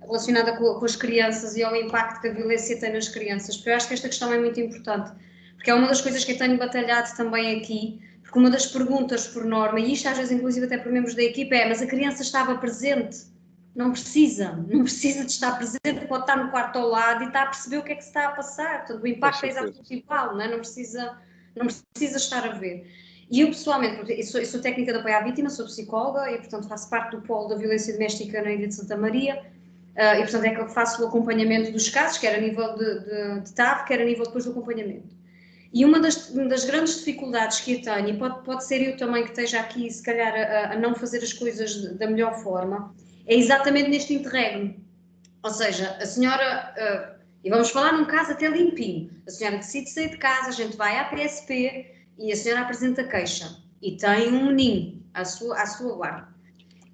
relacionada com as crianças e ao impacto que a violência tem nas crianças, porque eu acho que esta questão é muito importante, porque é uma das coisas que eu tenho batalhado também aqui, porque uma das perguntas por norma, e isto às vezes inclusive até por membros da equipa, mas a criança estava presente? Não precisa de estar presente, pode estar no quarto ao lado e está a perceber o que é que se está a passar. Portanto, o impacto é exatamente igual, não precisa estar a ver. E eu, pessoalmente, eu sou técnica de apoio à vítima, sou psicóloga e, portanto, faço parte do polo da violência doméstica na Ilha de Santa Maria e, portanto, é que eu faço o acompanhamento dos casos, quer a nível de TAV, quer a nível depois do acompanhamento. E uma das grandes dificuldades que eu tenho, e pode ser eu também que esteja aqui, se calhar, a não fazer as coisas da melhor forma, é exatamente neste interregno. Ou seja, a senhora, e vamos falar num caso até limpinho, a senhora decide sair de casa, a gente vai à PSP e a senhora apresenta queixa e tem um menino à sua guarda.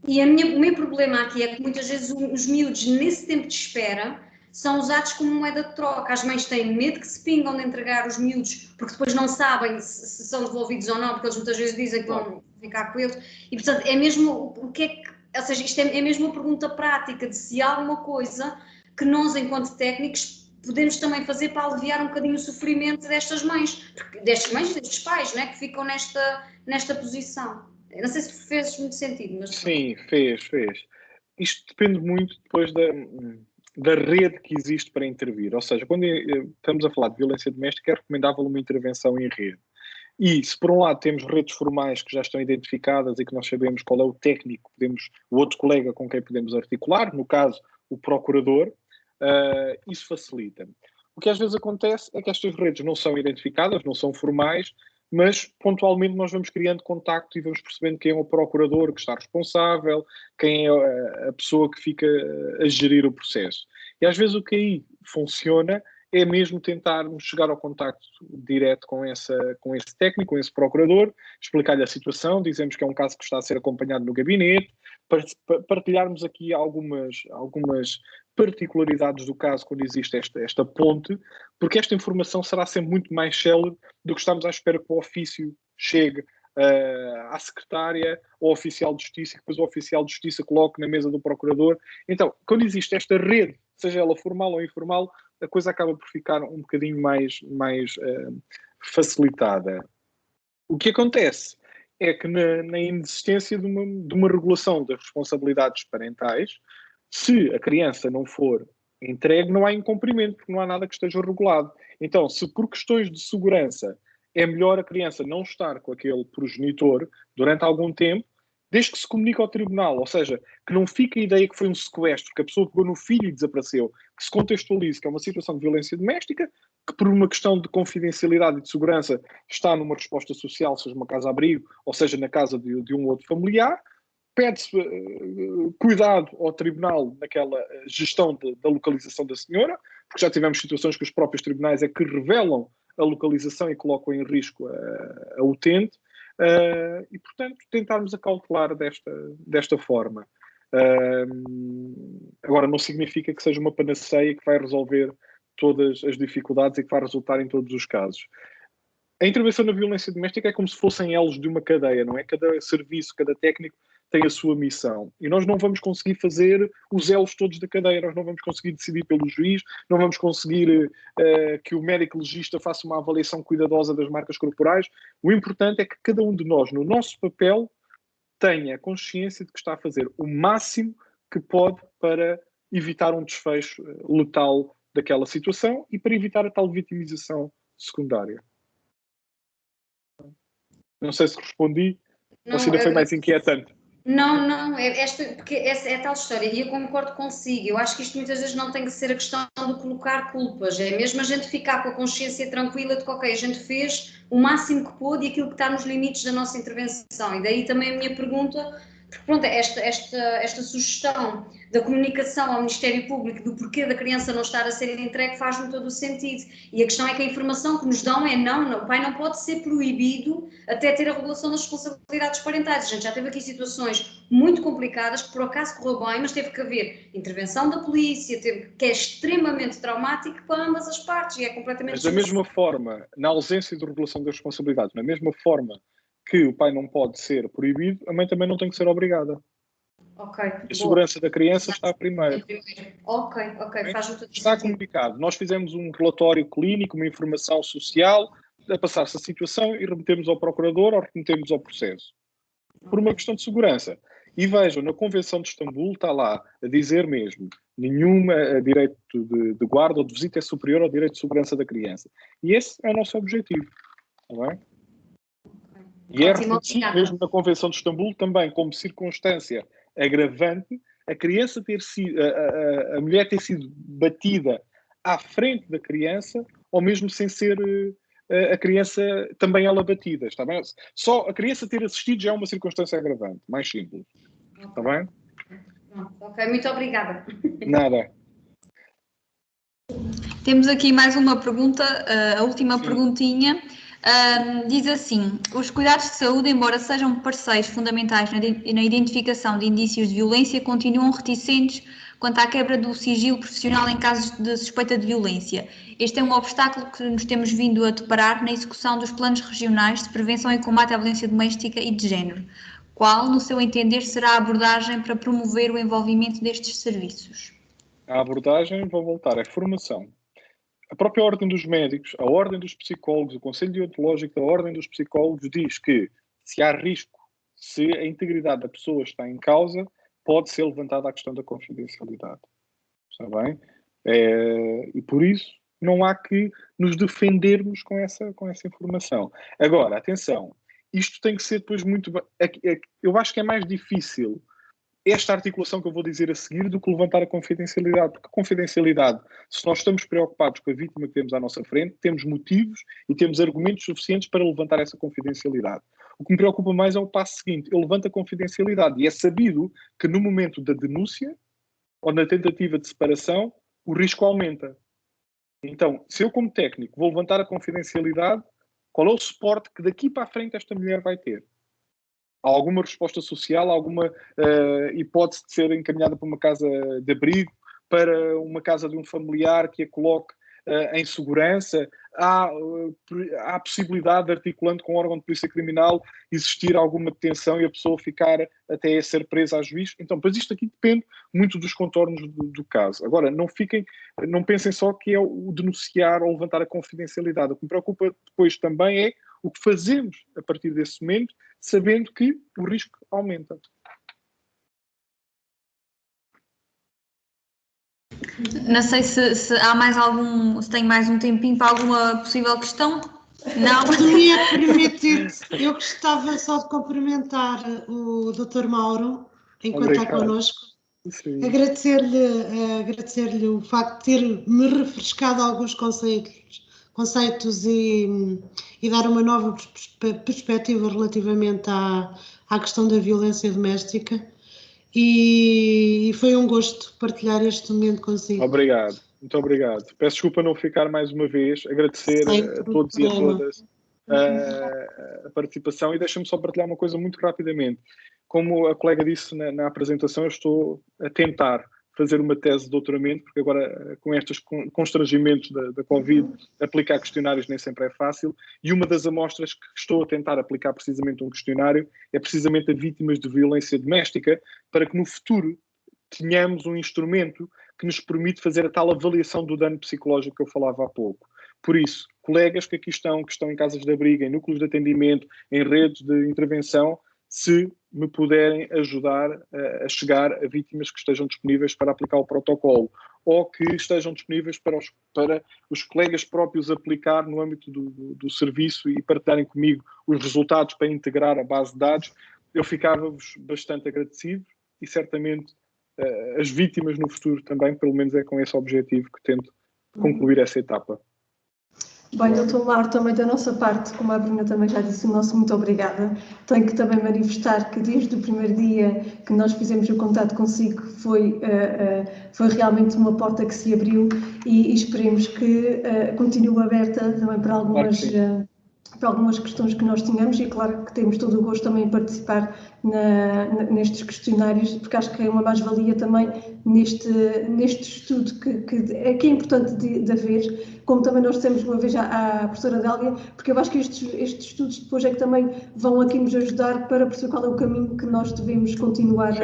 E o meu problema aqui é que muitas vezes os miúdos, nesse tempo de espera, são usados como moeda de troca. As mães têm medo que se pingam de entregar os miúdos, porque depois não sabem se são devolvidos ou não, porque eles muitas vezes dizem que vão ficar com eles. E, portanto, é mesmo o que é que... Ou seja, isto é mesmo uma pergunta prática de se há alguma coisa que nós, enquanto técnicos, podemos também fazer para aliviar um bocadinho o sofrimento destas mães e destes pais, não é, que ficam nesta posição. Eu não sei se fez muito sentido, mas... Sim, fez. Isto depende muito depois da rede que existe para intervir. Ou seja, quando estamos a falar de violência doméstica, é recomendável uma intervenção em rede. E se por um lado temos redes formais que já estão identificadas e que nós sabemos qual é o técnico, o outro colega com quem podemos articular, no caso o procurador, isso facilita. O que às vezes acontece é que estas redes não são identificadas, não são formais, mas pontualmente nós vamos criando contacto e vamos percebendo quem é o procurador que está responsável, quem é a pessoa que fica a gerir o processo. E às vezes o que aí funciona é mesmo tentarmos chegar ao contacto direto com esse técnico, com esse procurador, explicar-lhe a situação, dizemos que é um caso que está a ser acompanhado no gabinete, partilharmos aqui algumas particularidades do caso quando existe esta ponte, porque esta informação será sempre muito mais célere do que estamos à espera que o ofício chegue à secretária ou ao oficial de justiça, e depois o oficial de justiça coloque na mesa do procurador. Então, quando existe esta rede, seja ela formal ou informal, a coisa acaba por ficar um bocadinho mais facilitada. O que acontece é que na inexistência de uma regulação das responsabilidades parentais, se a criança não for entregue, não há incumprimento, porque não há nada que esteja regulado. Então, se por questões de segurança é melhor a criança não estar com aquele progenitor durante algum tempo, desde que se comunique ao tribunal, ou seja, que não fique a ideia que foi um sequestro, que a pessoa pegou no filho e desapareceu, que se contextualize que é uma situação de violência doméstica, que por uma questão de confidencialidade e de segurança está numa resposta social, seja uma casa-abrigo, ou seja na casa de um outro familiar, pede-se cuidado ao tribunal naquela gestão da localização da senhora, porque já tivemos situações que os próprios tribunais é que revelam a localização e colocam em risco a utente, e, portanto, tentarmos acautelar desta forma. Agora, não significa que seja uma panaceia que vai resolver todas as dificuldades e que vai resultar em todos os casos. A intervenção na violência doméstica é como se fossem elos de uma cadeia, não é? Cada serviço, cada técnico tem a sua missão. E nós não vamos conseguir fazer os elos todos da cadeia, nós não vamos conseguir decidir pelo juiz, não vamos conseguir que o médico legista faça uma avaliação cuidadosa das marcas corporais. O importante é que cada um de nós, no nosso papel, tenha consciência de que está a fazer o máximo que pode para evitar um desfecho letal daquela situação e para evitar a tal vitimização secundária. Não sei se respondi, ou se ainda foi mais inquietante. Não, porque essa é a tal história, e eu concordo consigo. Eu acho que isto muitas vezes não tem que ser a questão de colocar culpas, é mesmo a gente ficar com a consciência tranquila de que, ok, a gente fez o máximo que pôde e aquilo que está nos limites da nossa intervenção. E daí também a minha pergunta, porque pronto, esta sugestão da comunicação ao Ministério Público do porquê da criança não estar a ser entregue faz-me todo o sentido. E a questão é que a informação que nos dão é não, o pai não pode ser proibido até ter a regulação das responsabilidades parentais. A gente já teve aqui situações muito complicadas que por acaso correu bem, mas teve que haver intervenção da polícia, que é extremamente traumático para ambas as partes e é completamente... Mas da mesma forma, na ausência de regulação das responsabilidades, na mesma forma que o pai não pode ser proibido, a mãe também não tem que ser obrigada. Ok. A segurança da criança está primeiro. Ok, faz-me tudo Está sentido. comunicado. Nós fizemos um relatório clínico, uma informação social, a passar-se a situação e remetemos ao procurador ou remetemos ao processo. Por uma questão de segurança. E vejam, na Convenção de Istambul está lá a dizer mesmo, nenhuma direito de guarda ou de visita é superior ao direito de segurança da criança. E esse é o nosso objetivo. Está bem? E é reconhecido mesmo na Convenção de Istambul também como circunstância agravante a criança ter sido, a mulher ter sido batida à frente da criança, ou mesmo sem ser a criança também ela batida, está bem? Só a criança ter assistido já é uma circunstância agravante, mais simples. Está bem? Ok, muito obrigada. Nada. Temos aqui mais uma pergunta, a última Sim. perguntinha. Diz assim: os cuidados de saúde, embora sejam parceiros fundamentais na identificação de indícios de violência, continuam reticentes quanto à quebra do sigilo profissional em casos de suspeita de violência. Este é um obstáculo que nos temos vindo a deparar na execução dos planos regionais de prevenção e combate à violência doméstica e de género. Qual, no seu entender, será a abordagem para promover o envolvimento destes serviços? A abordagem, vou voltar, é formação. A própria Ordem dos Médicos, a Ordem dos Psicólogos, o Conselho Deontológico da Ordem dos Psicólogos diz que se há risco, se a integridade da pessoa está em causa, pode ser levantada a questão da confidencialidade. Está bem? E por isso não há que nos defendermos com essa informação. Agora, atenção, isto tem que ser depois muito... Eu acho que é mais difícil esta articulação que eu vou dizer a seguir do que levantar a confidencialidade, porque a confidencialidade, se nós estamos preocupados com a vítima que temos à nossa frente, temos motivos e temos argumentos suficientes para levantar essa confidencialidade. O que me preocupa mais é o passo seguinte, eu levanto a confidencialidade e é sabido que no momento da denúncia ou na tentativa de separação, o risco aumenta. Então, se eu como técnico vou levantar a confidencialidade, qual é o suporte que daqui para a frente esta mulher vai ter? Há alguma resposta social, alguma hipótese de ser encaminhada para uma casa de abrigo, para uma casa de um familiar que a coloque em segurança? Há a possibilidade de, articulando com o órgão de polícia criminal, existir alguma detenção e a pessoa ficar até ser presa a juiz? Então, pois isto aqui depende muito dos contornos do caso. Agora, não pensem só que é o denunciar ou levantar a confidencialidade. O que me preocupa depois também é o que fazemos a partir desse momento, sabendo que o risco aumenta. Não sei se há mais se tem mais um tempinho para alguma possível questão. Não? Me é permitido, eu gostava só de cumprimentar o Dr. Mauro, enquanto está connosco. Agradecer-lhe o facto de ter-me refrescado alguns conceitos e dar uma nova perspectiva relativamente à questão da violência doméstica. E foi um gosto partilhar este momento consigo. Obrigado, muito obrigado. Peço desculpa não ficar mais uma vez, agradecer a todos e a todas a participação e deixa-me só partilhar uma coisa muito rapidamente. Como a colega disse na apresentação, eu estou a tentar fazer uma tese de doutoramento, porque agora, com estes constrangimentos da Covid, aplicar questionários nem sempre é fácil, e uma das amostras que estou a tentar aplicar precisamente um questionário é precisamente a vítimas de violência doméstica, para que no futuro tenhamos um instrumento que nos permite fazer a tal avaliação do dano psicológico que eu falava há pouco. Por isso, colegas que aqui estão, que estão em casas de abrigo, em núcleos de atendimento, em redes de intervenção, se me puderem ajudar a chegar a vítimas que estejam disponíveis para aplicar o protocolo, ou que estejam disponíveis para os colegas próprios aplicar no âmbito do serviço e partilharem comigo os resultados para integrar a base de dados, eu ficava-vos bastante agradecido e certamente as vítimas no futuro também, pelo menos é com esse objetivo que tento concluir essa etapa. Bem, Dr. Mauro, também da nossa parte, como a Bruna também já disse, o nosso muito obrigada. Tenho que também manifestar que desde o primeiro dia que nós fizemos o contato consigo foi realmente uma porta que se abriu e esperemos que continue aberta também para algumas questões que nós tínhamos, e claro que temos todo o gosto também em participar nestes questionários, porque acho que é uma mais-valia também neste estudo que é importante de haver, como também nós dissemos uma vez à professora Délia, porque eu acho que estes estudos depois é que também vão aqui nos ajudar para perceber qual é o caminho que nós devemos continuar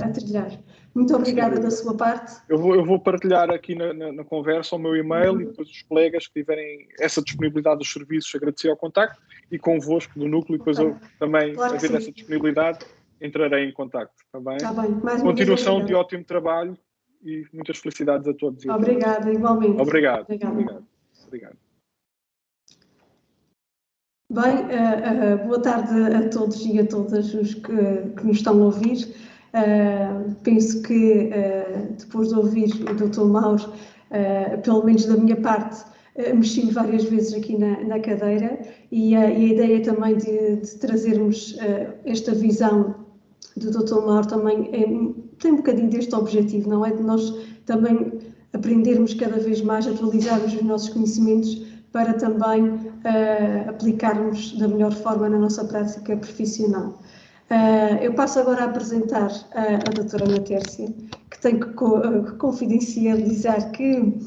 a trilhar. Muito obrigada da sua parte. Eu vou partilhar aqui na conversa o meu e-mail e depois os colegas que tiverem essa disponibilidade dos serviços, agradecer ao contacto, e convosco do núcleo, depois eu também, claro, havendo essa disponibilidade, entrarei em contacto. Está bem? Está bem. Mais continuação de ótimo trabalho e muitas felicidades a todos. Obrigada, igualmente. Obrigado. Bem, boa tarde a todos e a todas os que nos estão a ouvir. Penso que depois de ouvir o Dr. Mauro, pelo menos da minha parte, mexi várias vezes aqui na cadeira, e a ideia também de trazermos esta visão do Dr. Mauro também tem um bocadinho deste objetivo, não é? De nós também aprendermos cada vez mais, atualizarmos os nossos conhecimentos para também aplicarmos da melhor forma na nossa prática profissional. Eu passo agora a apresentar a doutora Ana Tércia, que tenho que confidencializar que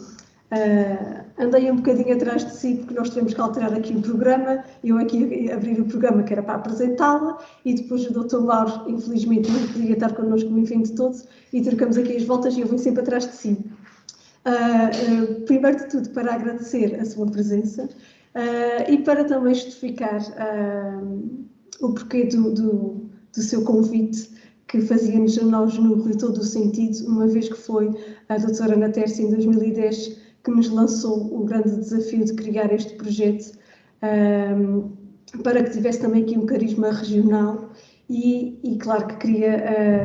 andei um bocadinho atrás de si, porque nós tivemos que alterar aqui o programa, eu aqui abrir o programa que era para apresentá-la, e depois o Dr. Mauro, infelizmente, não podia estar connosco no enfim de todos, e trocamos aqui as voltas e eu vim sempre atrás de si. Primeiro de tudo, para agradecer a sua presença e para também justificar o porquê do seu convite, que fazia-nos a nós no núcleo todo o sentido, uma vez que foi a doutora Ana Tércia, em 2010, que nos lançou o grande desafio de criar este projeto, para que tivesse também aqui um carisma regional, e claro que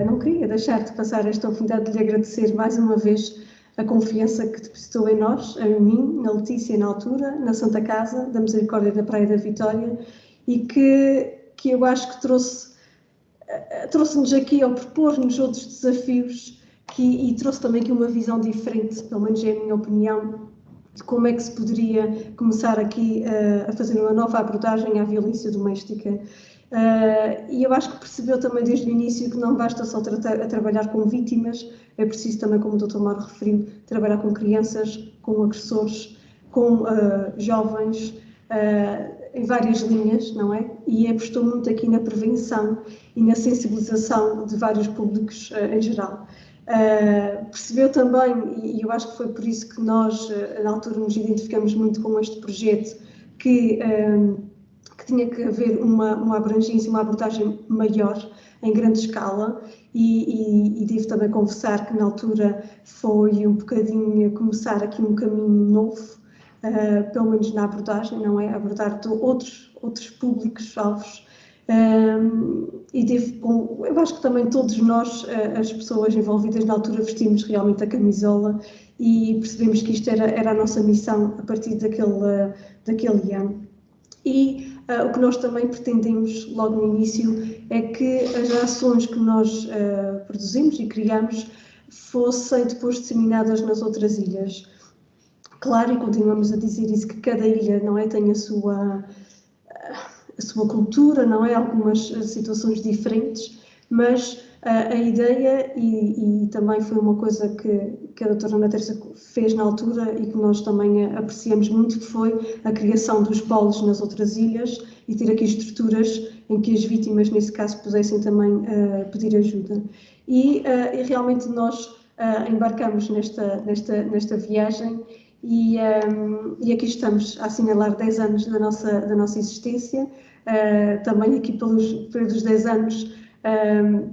não queria deixar de passar esta oportunidade de lhe agradecer mais uma vez a confiança que depositou em nós, em mim, na Letícia na altura, na Santa Casa da Misericórdia da Praia da Vitória, e que eu acho que trouxe-nos aqui ao propor-nos outros desafios, e trouxe também aqui uma visão diferente, pelo menos é a minha opinião, de como é que se poderia começar aqui a fazer uma nova abordagem à violência doméstica. E eu acho que percebeu também desde o início que não basta só trabalhar com vítimas, é preciso também, como o Dr. Mauro referiu, trabalhar com crianças, com agressores, com jovens, em várias linhas, não é? E apostou muito aqui na prevenção e na sensibilização de vários públicos em geral. Percebeu também, e eu acho que foi por isso que nós, na altura, nos identificamos muito com este projeto, que tinha que haver uma abrangência, uma abordagem maior, em grande escala, e devo também confessar que na altura foi um bocadinho começar aqui um caminho novo, pelo menos na abordagem, não é? Abordar de outros públicos-alvos. Eu acho que também todos nós, as pessoas envolvidas na altura, vestimos realmente a camisola e percebemos que isto era a nossa missão a partir daquele ano. E o que nós também pretendemos logo no início é que as ações que nós produzimos e criamos fossem depois disseminadas nas outras ilhas. Claro, e continuamos a dizer isso, que cada ilha, não é, tem a sua cultura, não é? Algumas situações diferentes, mas a ideia, e também foi uma coisa que a doutora Ana Tércia fez na altura e que nós também apreciamos muito, que foi a criação dos polos nas outras ilhas e ter aqui estruturas em que as vítimas, nesse caso, pudessem também pedir ajuda. E realmente nós embarcamos nesta viagem e aqui estamos a assinalar 10 anos da nossa existência. Também aqui pelos 10 anos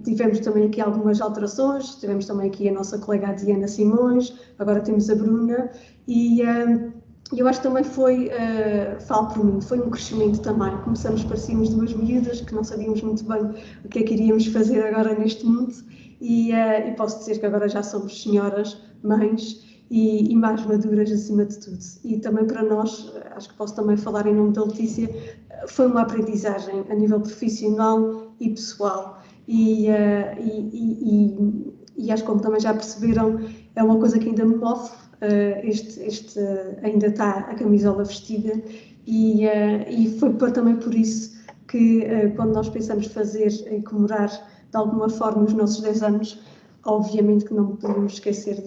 tivemos também aqui algumas alterações, tivemos também aqui a nossa colega Diana Simões, agora temos a Bruna, e eu acho que também foi, falo por mim, foi um crescimento também. Começamos, parecíamos duas miúdas que não sabíamos muito bem o que é que iríamos fazer agora neste mundo, e posso dizer que agora já somos senhoras, mães, e mais maduras acima de tudo. E também para nós, acho que posso também falar em nome da Letícia, foi uma aprendizagem a nível profissional e pessoal. E acho que, como também já perceberam, é uma coisa que ainda me move, ainda está a camisola vestida, e foi também por isso que quando nós pensamos fazer e comemorar de alguma forma os nossos 10 anos, obviamente que não podemos esquecer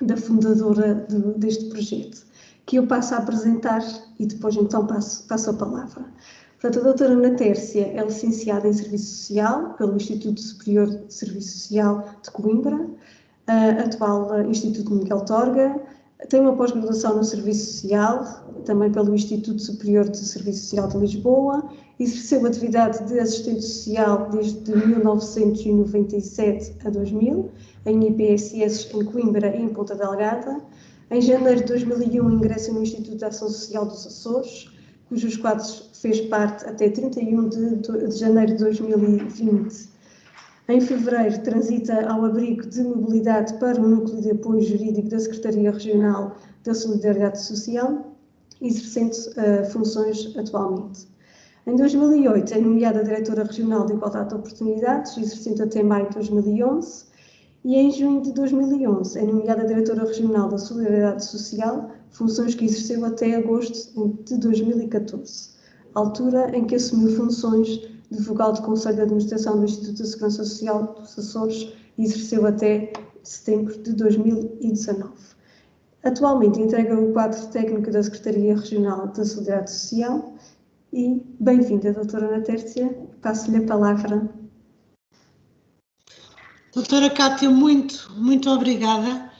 da fundadora deste projeto, que eu passo a apresentar e depois então passo a palavra. Portanto, a doutora Ana Tércia é licenciada em Serviço Social pelo Instituto Superior de Serviço Social de Coimbra, atual Instituto Miguel Torga, tem uma pós-graduação no Serviço Social, também pelo Instituto Superior de Serviço Social de Lisboa, exerceu atividade de assistente social desde 1997 a 2000, em IPSS em Coimbra e em Ponta Delgada. Em janeiro de 2001 ingressa no Instituto de Ação Social dos Açores, cujos quadros fez parte até 31 de janeiro de 2020. Em fevereiro transita ao abrigo de mobilidade para o Núcleo de Apoio Jurídico da Secretaria Regional da Solidariedade Social, exercendo funções atualmente. Em 2008 é nomeada Diretora Regional de Igualdade de Oportunidades, exercendo até maio de 2011, e em junho de 2011 é nomeada Diretora Regional da Solidariedade Social, funções que exerceu até agosto de 2014, altura em que assumiu funções de vogal do Conselho de Administração do Instituto de Segurança Social dos Açores e exerceu até setembro de 2019. Atualmente integra o quadro técnico da Secretaria Regional da Solidariedade Social e bem-vinda, doutora Ana Tércia, passo-lhe a palavra. Doutora Cátia, muito obrigada.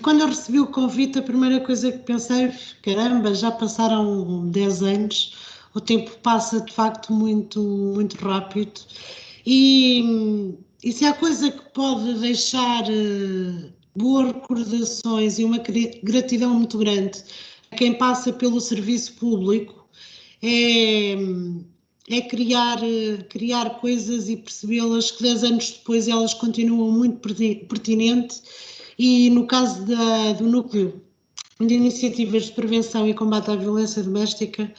Quando eu recebi o convite, a primeira coisa que pensei, caramba, já passaram 10 anos, o tempo passa de facto muito rápido, e se há coisa que pode deixar boas recordações e uma gratidão muito grande a quem passa pelo serviço público, é criar coisas e percebê-las que 10 anos depois elas continuam muito pertinentes, e no caso do Núcleo de Iniciativas de Prevenção e Combate à Violência Doméstica,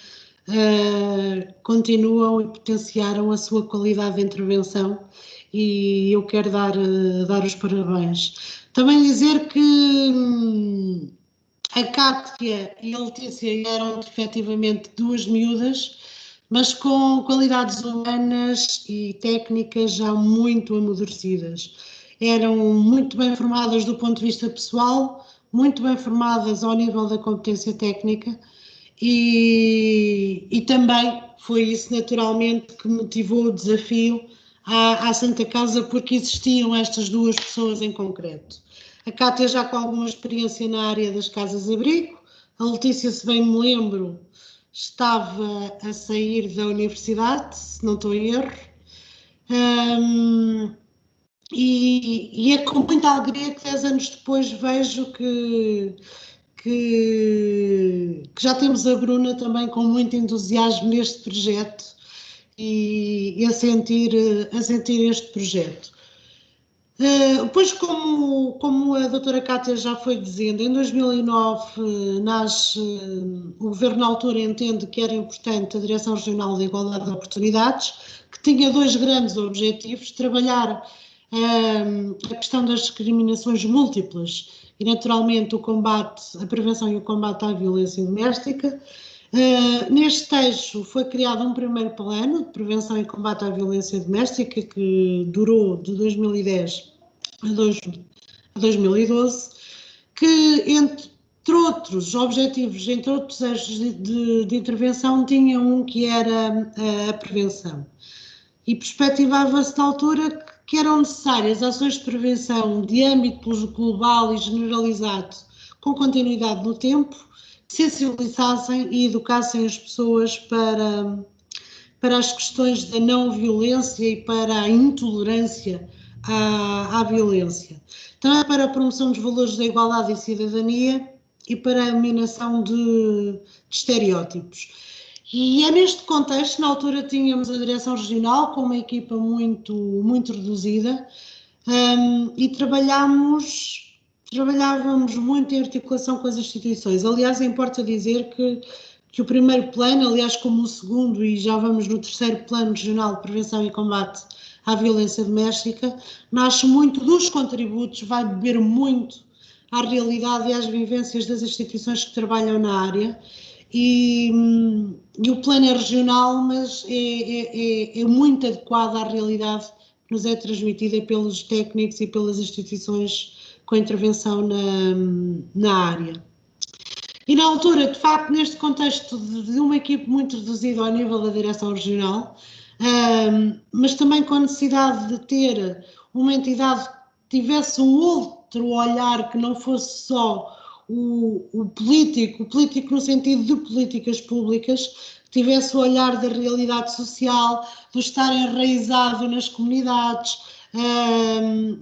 continuam e potenciaram a sua qualidade de intervenção, e eu quero dar os parabéns. Também dizer que a Cátia e a Letícia eram efetivamente duas miúdas, mas com qualidades humanas e técnicas já muito amadurecidas. Eram muito bem formadas do ponto de vista pessoal, muito bem formadas ao nível da competência técnica, e também foi isso naturalmente que motivou o desafio à Santa Casa, porque existiam estas duas pessoas em concreto. A Cátia já com alguma experiência na área das casas-abrigo, a Letícia, se bem me lembro, estava a sair da universidade, se não estou em erro, e é com muita alegria que 10 anos depois vejo que já temos a Bruna também com muito entusiasmo neste projeto e a sentir este projeto. Depois, como a doutora Cátia já foi dizendo, em 2009 o Governo na altura entende que era importante a Direção Regional da Igualdade de Oportunidades, que tinha dois grandes objetivos: trabalhar a questão das discriminações múltiplas e, naturalmente, a prevenção e o combate à violência doméstica, Neste texto foi criado um primeiro plano de prevenção e combate à violência doméstica que durou de 2010 a 2012, que entre outros objetivos, entre outros eixos de intervenção, tinha um que era a prevenção. E perspectivava-se na altura que eram necessárias ações de prevenção de âmbito global e generalizado, com continuidade no tempo, que sensibilizassem e educassem as pessoas para as questões da não violência e para a intolerância à violência. Também para a promoção dos valores da igualdade e cidadania e para a eliminação de estereótipos. E é neste contexto, na altura tínhamos a direção regional com uma equipa muito reduzida, e trabalhávamos muito em articulação com as instituições. Aliás, importa dizer que o primeiro plano, aliás como o segundo, e já vamos no terceiro plano regional de prevenção e combate à violência doméstica, nasce muito dos contributos, vai beber muito à realidade e às vivências das instituições que trabalham na área. E o plano é regional, mas é muito adequado à realidade que nos é transmitida pelos técnicos e pelas instituições com intervenção na área. E na altura, de facto, neste contexto de uma equipe muito reduzida ao nível da direção regional, mas também com a necessidade de ter uma entidade que tivesse um outro olhar que não fosse só o político no sentido de políticas públicas, que tivesse o olhar da realidade social, do estar enraizado nas comunidades,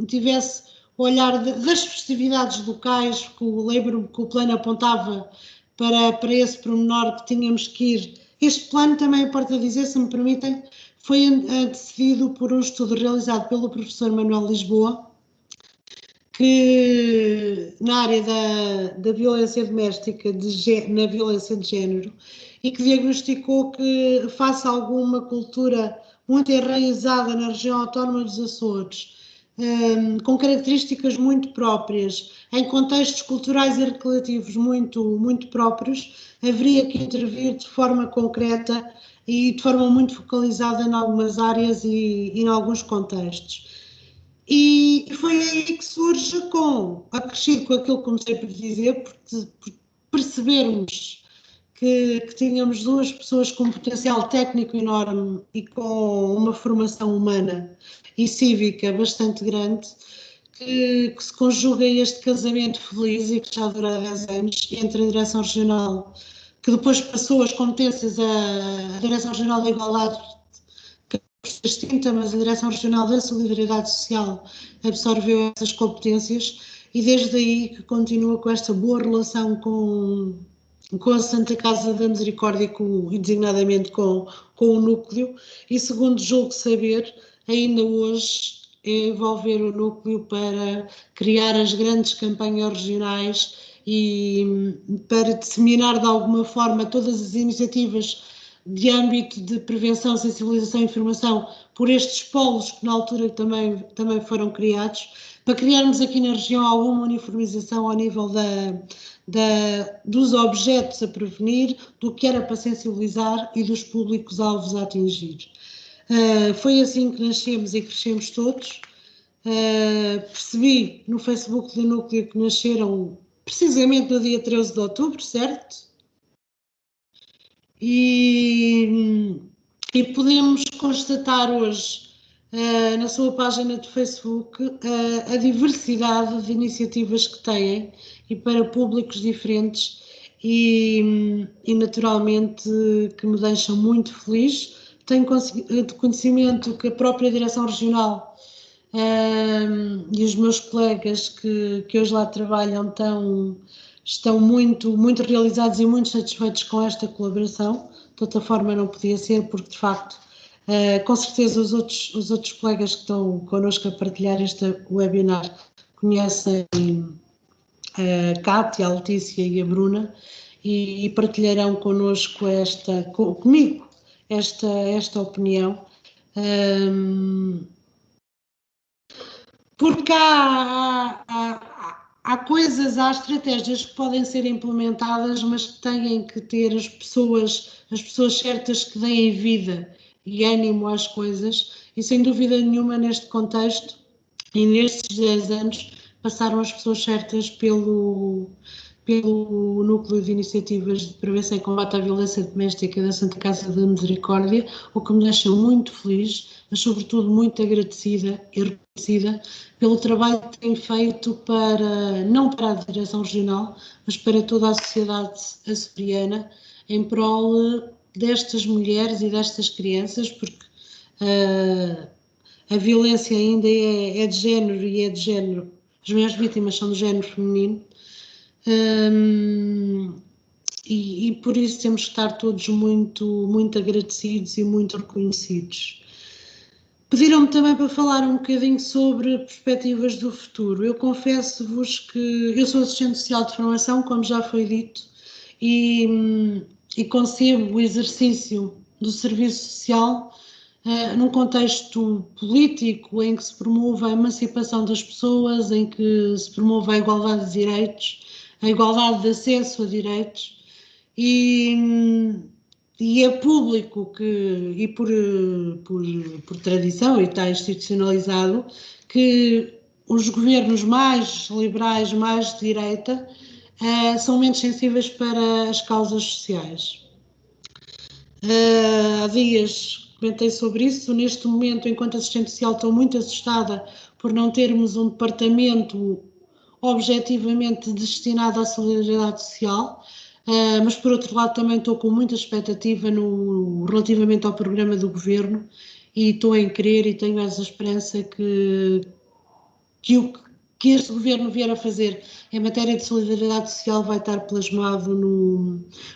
tivesse o olhar das festividades locais, que lembro-me que o plano apontava para esse pormenor que tínhamos que ir. Este plano, também importa dizer, se me permitem, foi antecedido por um estudo realizado pelo professor Manuel Lisboa, que na área da violência doméstica, na violência de género, e que diagnosticou que, face a alguma cultura muito enraizada na região autónoma dos Açores, com características muito próprias, em contextos culturais e recreativos muito próprios, haveria que intervir de forma concreta e de forma muito focalizada em algumas áreas e em alguns contextos. E foi aí que surge, acrescido com aquilo que comecei por dizer, por percebermos que tínhamos duas pessoas com um potencial técnico enorme e com uma formação humana e cívica bastante grande, que se conjuga este casamento feliz e que já dura 10 anos entre a Direção Regional, que depois passou as competências à Direção Regional da Igualdade, extinta, mas a Direção Regional da Solidariedade Social absorveu essas competências e desde aí que continua com esta boa relação com a Santa Casa da Misericórdia e designadamente com o núcleo, e segundo julgo saber, ainda hoje é envolver o núcleo para criar as grandes campanhas regionais e para disseminar de alguma forma todas as iniciativas de âmbito de prevenção, sensibilização e informação por estes polos que na altura também foram criados, para criarmos aqui na região alguma uniformização ao nível dos objetos a prevenir, do que era para sensibilizar e dos públicos-alvos a atingir. Foi assim que nascemos e crescemos todos. Percebi no Facebook do Núcleo que nasceram precisamente no dia 13 de outubro, certo? E podemos constatar hoje, na sua página de Facebook, a diversidade de iniciativas que têm e para públicos diferentes e naturalmente que me deixam muito feliz. Tenho de conhecimento que a própria Direção Regional e os meus colegas que hoje lá trabalham estão muito realizados e muito satisfeitos com esta colaboração. De outra forma não podia ser, porque de facto, com certeza os outros colegas que estão connosco a partilhar este webinar conhecem a Cátia, a Letícia e a Bruna e partilharão connosco comigo esta opinião. Porque há estratégias que podem ser implementadas, mas que têm que ter as pessoas certas que deem vida e ânimo às coisas, e sem dúvida nenhuma neste contexto e nestes 10 anos passaram as pessoas certas pelo Núcleo de Iniciativas de Prevenção e Combate à Violência Doméstica da Santa Casa da Misericórdia, o que me deixa muito feliz, mas sobretudo muito agradecida e reconhecida pelo trabalho que tem feito não para a Direção Regional, mas para toda a sociedade açoriana, em prol destas mulheres e destas crianças, porque a violência ainda é de género e é de género, as maiores vítimas são do género feminino. E por isso temos que estar todos muito agradecidos e muito reconhecidos. Pediram-me também para falar um bocadinho sobre perspectivas do futuro. Eu confesso-vos que eu sou assistente social de formação, como já foi dito, e concebo o exercício do serviço social num contexto político em que se promove a emancipação das pessoas, em que se promove a igualdade de direitos, a igualdade de acesso a direitos, e é público e por tradição, e está institucionalizado, que os governos mais liberais, mais de direita, são menos sensíveis para as causas sociais. Há dias comentei sobre isso. Neste momento, enquanto assistente social, estou muito assustada por não termos um departamento objetivamente destinado à solidariedade social, mas por outro lado também estou com muita expectativa relativamente ao programa do Governo, e estou em crer e tenho essa esperança que o que este Governo vier a fazer em matéria de solidariedade social vai estar plasmado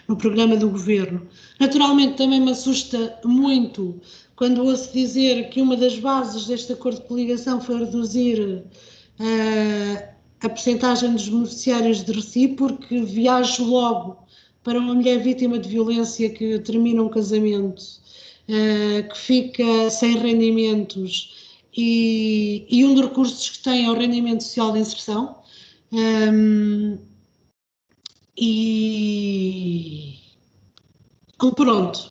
no programa do Governo. Naturalmente também me assusta muito quando ouço dizer que uma das bases deste acordo de coligação foi reduzir a percentagem dos beneficiários de Reci, porque viajo logo para uma mulher vítima de violência que termina um casamento, que fica sem rendimentos, e um dos recursos que tem é o rendimento social de inserção, pronto,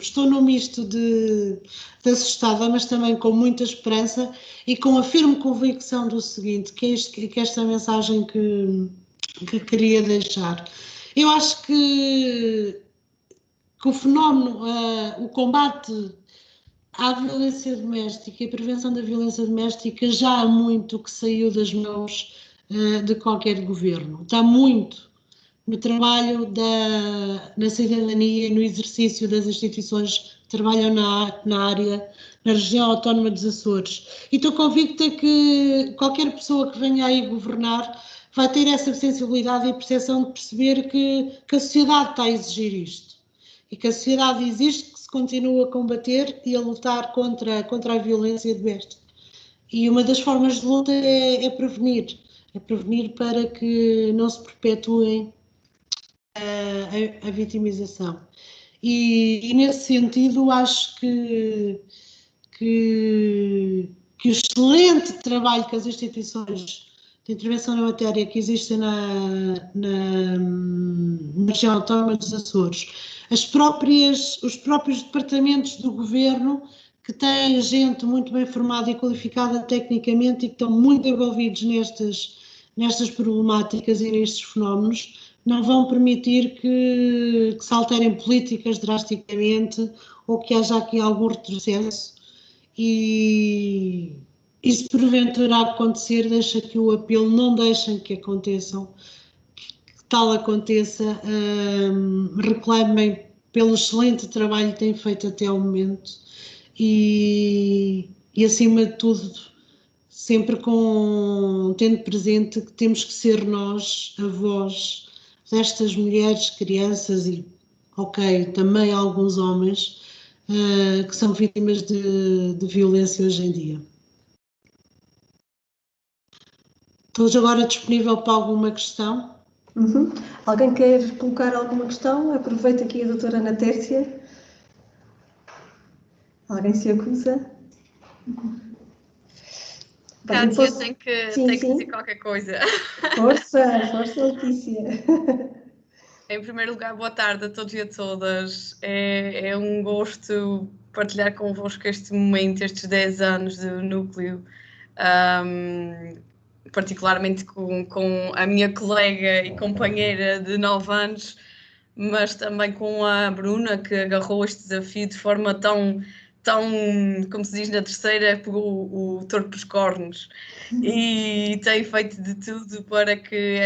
estou num misto de assustada, mas também com muita esperança e com a firme convicção do seguinte, que é esta mensagem que queria deixar. Eu acho que o fenómeno, o combate à violência doméstica e a prevenção da violência doméstica já há muito que saiu das mãos de qualquer governo. Está muito no trabalho na cidadania e no exercício das instituições que trabalham na área, na região autónoma dos Açores. E estou convicta que qualquer pessoa que venha aí governar vai ter essa sensibilidade e percepção de perceber que a sociedade está a exigir isto. E que a sociedade existe, que se continua a combater e a lutar contra a violência doméstica. E uma das formas de luta é prevenir para que não se perpetuem a vitimização. E nesse sentido acho que o excelente trabalho que as instituições de intervenção na matéria que existem na região autónoma dos Açores, os próprios departamentos do governo, que têm gente muito bem formada e qualificada tecnicamente e que estão muito envolvidos nestas problemáticas e nestes fenómenos, não vão permitir que se alterem políticas drasticamente ou que haja aqui algum retrocesso. E se porventura acontecer, deixa aqui o apelo, não deixem que aconteçam, que tal aconteça, reclamem pelo excelente trabalho que têm feito até ao momento e acima de tudo, sempre tendo presente que temos que ser nós a voz destas mulheres, crianças e, também alguns homens que são vítimas de violência hoje em dia. Estou agora disponível para alguma questão. Uhum. Alguém quer colocar alguma questão? Aproveito aqui a doutora Ana Tércia. Alguém se acusa? Cátia tem que Sim. dizer qualquer coisa. Força, Letícia. Em primeiro lugar, boa tarde a todos e a todas. É um gosto partilhar convosco este momento, estes 10 anos do núcleo, particularmente com a minha colega e companheira de 9 anos, mas também com a Bruna, que agarrou este desafio de forma tão, como se diz na terceira, pegou o touro pelos cornos e tem feito de tudo para que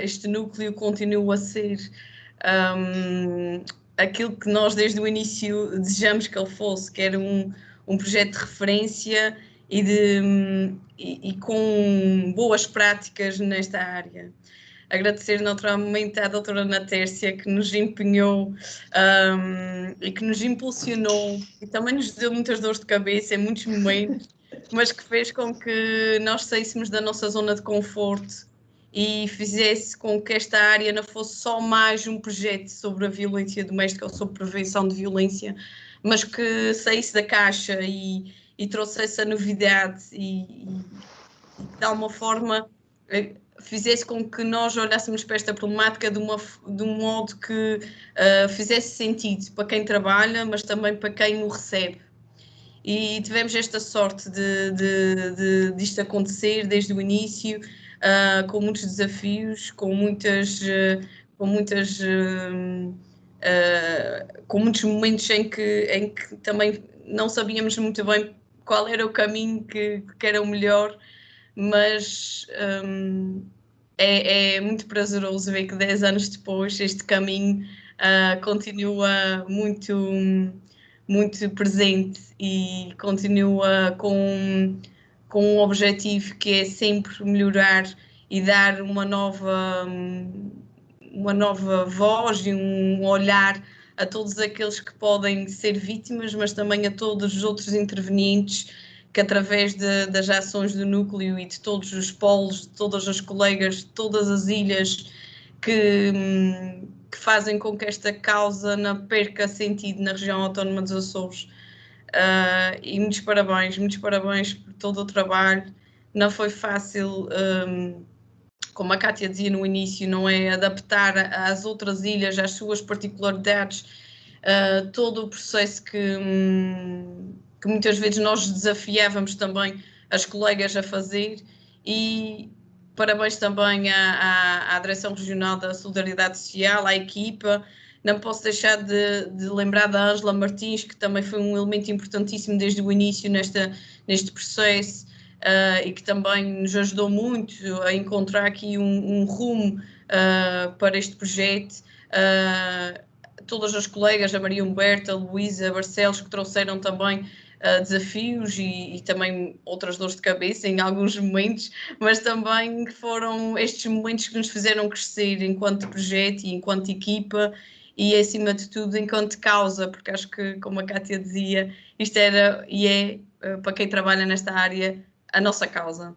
este núcleo continue a ser aquilo que nós desde o início desejamos que ele fosse, que era um projeto de referência e com boas práticas nesta área. Agradecer naturalmente à doutora Ana Tércia, que nos empenhou e que nos impulsionou e também nos deu muitas dores de cabeça em muitos momentos, mas que fez com que nós saíssemos da nossa zona de conforto e fizesse com que esta área não fosse só mais um projeto sobre a violência doméstica ou sobre prevenção de violência, mas que saísse da caixa e trouxesse a novidade e de alguma forma fizesse com que nós olhássemos para esta problemática de um modo que fizesse sentido para quem trabalha, mas também para quem o recebe. E tivemos esta sorte disto acontecer desde o início, com muitos desafios, com muitos momentos em que também não sabíamos muito bem qual era o caminho que era o melhor, mas é muito prazeroso ver que 10 anos depois este caminho continua muito presente e continua com um objetivo que é sempre melhorar e dar uma nova voz e um olhar a todos aqueles que podem ser vítimas, mas também a todos os outros intervenientes que através das ações do núcleo e de todos os polos, de todas as colegas, de todas as ilhas que fazem com que esta causa não perca sentido na região autónoma dos Açores. E muitos parabéns por todo o trabalho. Não foi fácil, como a Cátia dizia no início, não é adaptar às outras ilhas, às suas particularidades, todo o processo que muitas vezes nós desafiávamos também as colegas a fazer, e parabéns também à Direção Regional da Solidariedade Social, à equipa. Não posso deixar de lembrar da Ângela Martins, que também foi um elemento importantíssimo desde o início neste processo, e que também nos ajudou muito a encontrar aqui um rumo para este projeto. Todas as colegas, a Maria Humberta, a Luísa, a Barcelos, que trouxeram também desafios e também outras dores de cabeça em alguns momentos, mas também foram estes momentos que nos fizeram crescer enquanto projeto e enquanto equipa e, acima de tudo, enquanto causa, porque acho que, como a Cátia dizia, isto era e é, para quem trabalha nesta área, a nossa causa.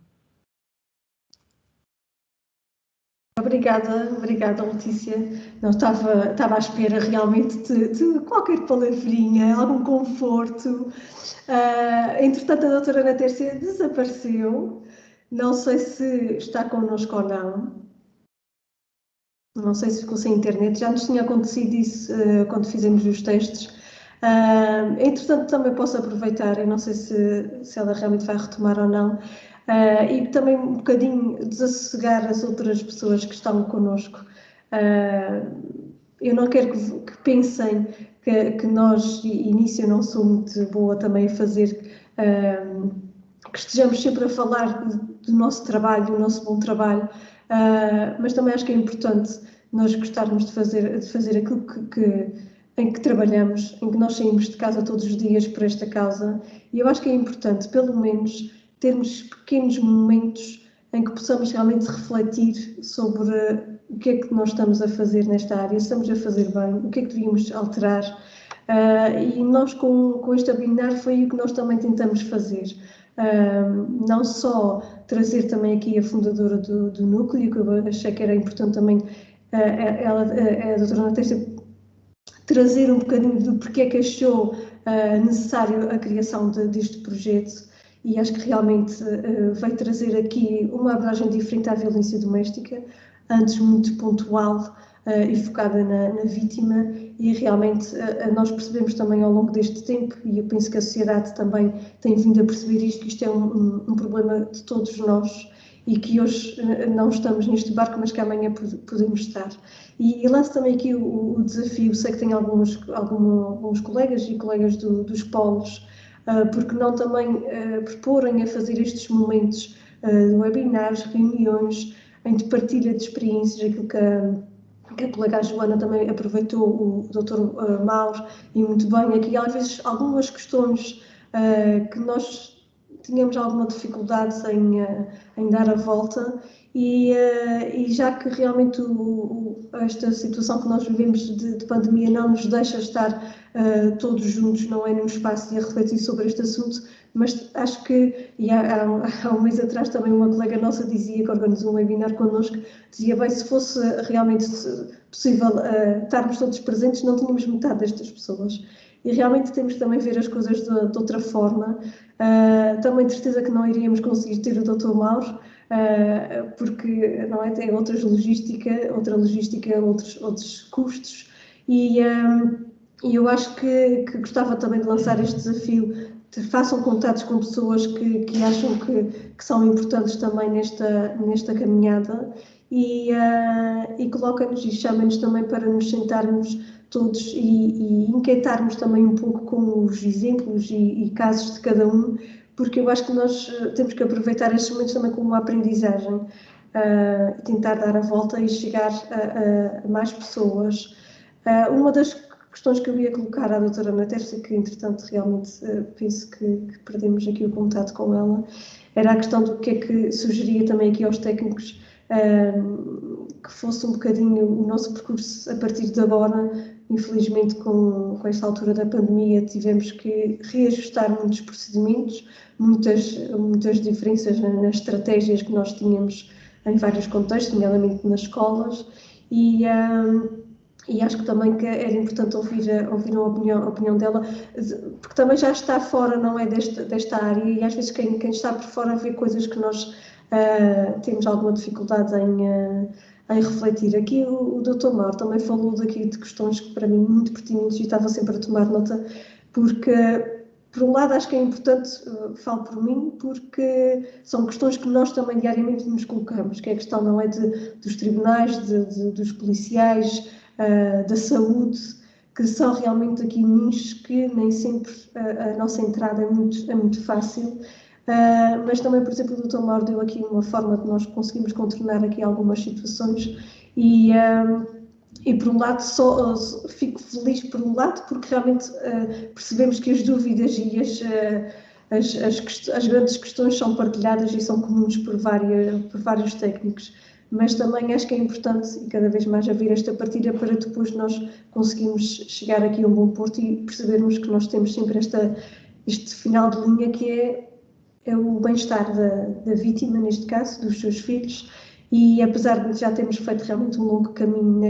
Obrigada, Letícia. Não estava à espera realmente de qualquer palavrinha, algum conforto. Entretanto, a doutora Ana Tércia desapareceu. Não sei se está connosco ou não. Não sei se ficou sem internet. Já nos tinha acontecido isso quando fizemos os testes. Entretanto, também posso aproveitar, eu não sei se ela realmente vai retomar ou não, e também um bocadinho desassossegar as outras pessoas que estão connosco. Eu não quero que pensem que nós, e nisso eu não sou muito boa também a fazer, que estejamos sempre a falar do nosso trabalho, do nosso bom trabalho, mas também acho que é importante nós gostarmos de fazer aquilo em que trabalhamos, em que nós saímos de casa todos os dias por esta causa, e eu acho que é importante, pelo menos, termos pequenos momentos em que possamos realmente refletir sobre o que é que nós estamos a fazer nesta área, se estamos a fazer bem, o que é que devíamos alterar, e nós com este webinar foi o que nós também tentamos fazer. Não só trazer também aqui a fundadora do núcleo, que eu achei que era importante também, a doutora Ana Tércia, trazer um bocadinho do porquê que achou necessário a criação deste projeto, e acho que realmente veio trazer aqui uma abordagem diferente à violência doméstica, antes muito pontual e focada na vítima, e realmente nós percebemos também ao longo deste tempo, e eu penso que a sociedade também tem vindo a perceber isto, que isto é um problema de todos nós, e que hoje não estamos neste barco, mas que amanhã podemos estar. E lanço também aqui o desafio, sei que tenho alguns colegas e colegas dos polos, porque não também proporem a fazer estes momentos de webinars, reuniões, em de partilha de experiências, aquilo que a colega Joana também aproveitou, o Dr. Mauro, e muito bem, aqui às vezes algumas questões que nós tínhamos alguma dificuldade em dar a volta, e já que realmente esta situação que nós vivemos de pandemia não nos deixa estar todos juntos, não é, num espaço e a refletir sobre este assunto, mas acho que, e há um mês atrás também uma colega nossa dizia, que organizou um webinar connosco, dizia, bem, se fosse realmente possível estarmos todos presentes, não tínhamos metade destas pessoas. E realmente temos que também ver as coisas de outra forma. Também de certeza que não iríamos conseguir ter o Dr. Mauro, porque não é, tem outra logística, outros custos, e eu acho que gostava também de lançar este desafio, façam contatos com pessoas que acham que são importantes também nesta caminhada, e coloquem-nos e chamem-nos também para nos sentarmos todos e inquietarmos também um pouco com os exemplos e casos de cada um, porque eu acho que nós temos que aproveitar estes momentos também como uma aprendizagem, tentar dar a volta e chegar a mais pessoas. Uma das questões que eu ia colocar à doutora Ana Tércia, que entretanto realmente penso que perdemos aqui o contato com ela, era a questão do que é que sugeria também aqui aos técnicos, que fosse um bocadinho o nosso percurso a partir de agora. Infelizmente, com esta altura da pandemia, tivemos que reajustar muitos procedimentos, muitas diferenças nas estratégias que nós tínhamos em vários contextos, nomeadamente nas escolas, e acho que também que era importante ouvir a opinião dela, porque também já está fora, não é, desta área, e às vezes quem está por fora vê coisas que nós temos alguma dificuldade em refletir. Aqui o Dr. Mauro também falou daqui de questões que para mim muito pertinentes, e estava sempre a tomar nota, porque por um lado acho que é importante, falo por mim, porque são questões que nós também diariamente nos colocamos, que é a questão, não é, dos tribunais, dos policiais, da saúde, que são realmente aqui nichos que nem sempre a nossa entrada é muito fácil. Mas também, por exemplo, o Dr. Mauro deu aqui uma forma de nós conseguirmos contornar aqui algumas situações, e por um lado fico feliz por um lado, porque realmente percebemos que as dúvidas e as grandes questões são partilhadas e são comuns por vários técnicos, mas também acho que é importante e cada vez mais haver esta partilha para depois nós conseguirmos chegar aqui a um bom porto e percebermos que nós temos sempre este final de linha, que é o bem-estar da vítima, neste caso, dos seus filhos, e apesar de já termos feito realmente um longo caminho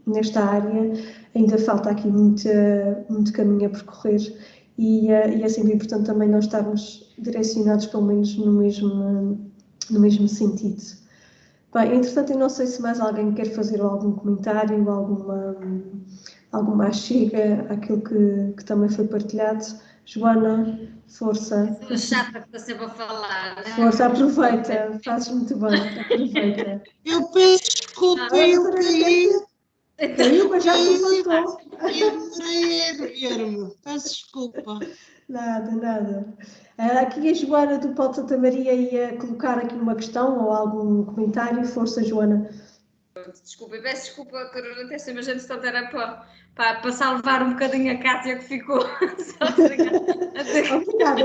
nesta área, ainda falta aqui muito caminho a percorrer, e é sempre importante também nós estarmos direcionados pelo menos no mesmo sentido. Bem, entretanto, eu não sei se mais alguém quer fazer algum comentário, alguma chega àquilo que também foi partilhado. Joana, força. Sou chata que está sempre a falar, né? Força, aproveita, fazes muito bem, aproveita. Eu peço desculpa, eu caí. Caiu, mas já levantou. Eu demorei a erguer-me, peço desculpa. Nada. Aqui a Joana do Paulo de Santa Maria ia colocar aqui uma questão ou algum comentário. Força, Joana. Desculpa, peço desculpa, doutora Testa, mas antes de era para salvar um bocadinho a Cátia que ficou Obrigada.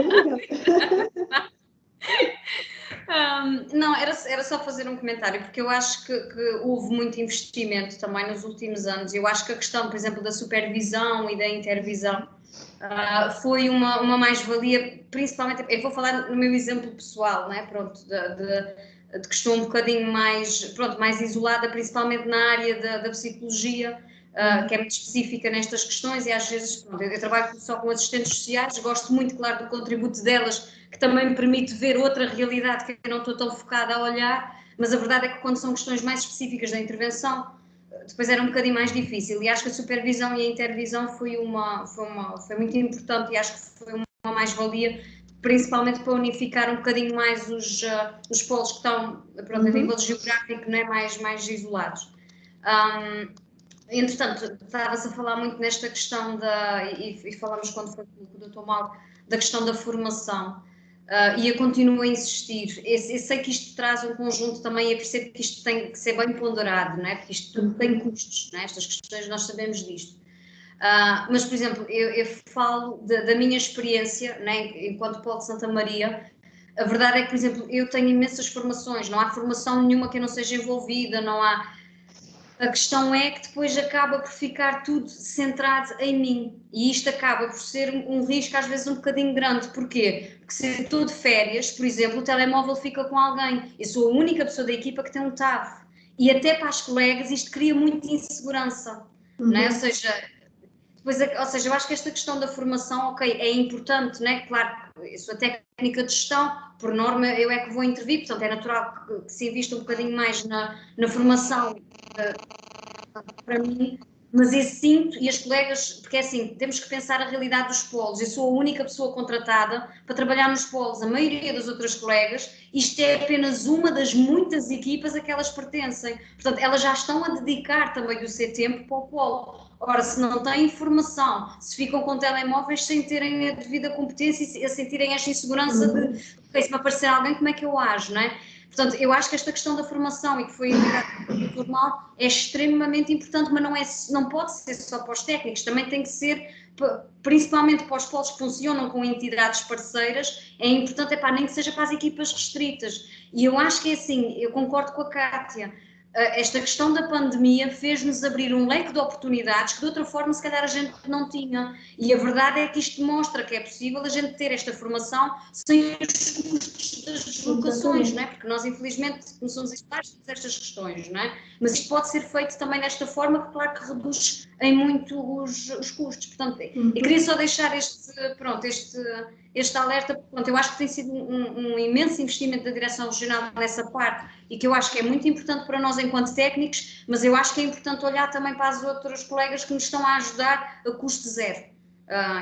Não, era só fazer um comentário, porque eu acho que houve muito investimento também nos últimos anos. Eu acho que a questão, por exemplo, da supervisão e da intervisão foi uma mais-valia, principalmente, eu vou falar no meu exemplo pessoal, né? Pronto, de que estou um bocadinho mais isolada, principalmente na área da psicologia, que é muito específica nestas questões e às vezes, pronto, eu trabalho só com assistentes sociais, gosto muito, claro, do contributo delas, que também me permite ver outra realidade que eu não estou tão focada a olhar, mas a verdade é que quando são questões mais específicas da intervenção, depois era um bocadinho mais difícil, e acho que a supervisão e a intervisão foi muito importante, e acho que foi uma mais-valia, principalmente para unificar um bocadinho mais os polos que estão, pronto, a nível geográfico, não é, mais isolados. Entretanto, estava-se a falar muito nesta questão e falamos quando foi com o Dr. Mauro, da questão da formação, e eu continuo a insistir. Eu sei que isto traz um conjunto também, eu percebo que isto tem que ser bem ponderado, não é? Porque isto tudo tem custos, não é? Estas questões nós sabemos disto. Mas, por exemplo, eu falo da minha experiência, né, enquanto Polo de Santa Maria. A verdade é que, por exemplo, eu tenho imensas formações, não há formação nenhuma que eu não seja envolvida, não há... A questão é que depois acaba por ficar tudo centrado em mim, e isto acaba por ser um risco às vezes um bocadinho grande. Porquê? Porque se eu estou de férias, por exemplo, o telemóvel fica com alguém, eu sou a única pessoa da equipa que tem um tab, e até para as colegas isto cria muita insegurança, não é? Ou seja, eu acho que esta questão da formação, ok, é importante, não é? Claro, eu sou a técnica de gestão, por norma eu é que vou intervir, portanto é natural que se invista um bocadinho mais na formação para mim, mas eu sinto, e as colegas, porque é assim, temos que pensar a realidade dos polos, eu sou a única pessoa contratada para trabalhar nos polos, a maioria das outras colegas, isto é apenas uma das muitas equipas a que elas pertencem, portanto elas já estão a dedicar também o seu tempo para o polo. Ora, se não têm informação, se ficam com telemóveis sem terem a devida competência e a sentirem esta insegurança de, ok, se me aparecer alguém, como é que eu ajo, não é? Portanto, eu acho que esta questão da formação, e que foi indicada pelo Dr. Mauro, é extremamente importante, mas não pode ser só para os técnicos, também tem que ser, principalmente para os polos que funcionam com entidades parceiras, é importante, nem que seja para as equipas restritas. E eu acho que é assim, eu concordo com a Cátia, esta questão da pandemia fez-nos abrir um leque de oportunidades que de outra forma se calhar a gente não tinha, e a verdade é que isto demonstra que é possível a gente ter esta formação sem os custos das deslocações, não é? Porque nós infelizmente começamos a estudar estas questões, não é? Mas isto pode ser feito também desta forma, que claro que reduz em muito os custos. Portanto, eu queria só deixar este alerta, portanto, eu acho que tem sido um imenso investimento da Direção Regional nessa parte, e que eu acho que é muito importante para nós enquanto técnicos, mas eu acho que é importante olhar também para as outras colegas que nos estão a ajudar a custo zero,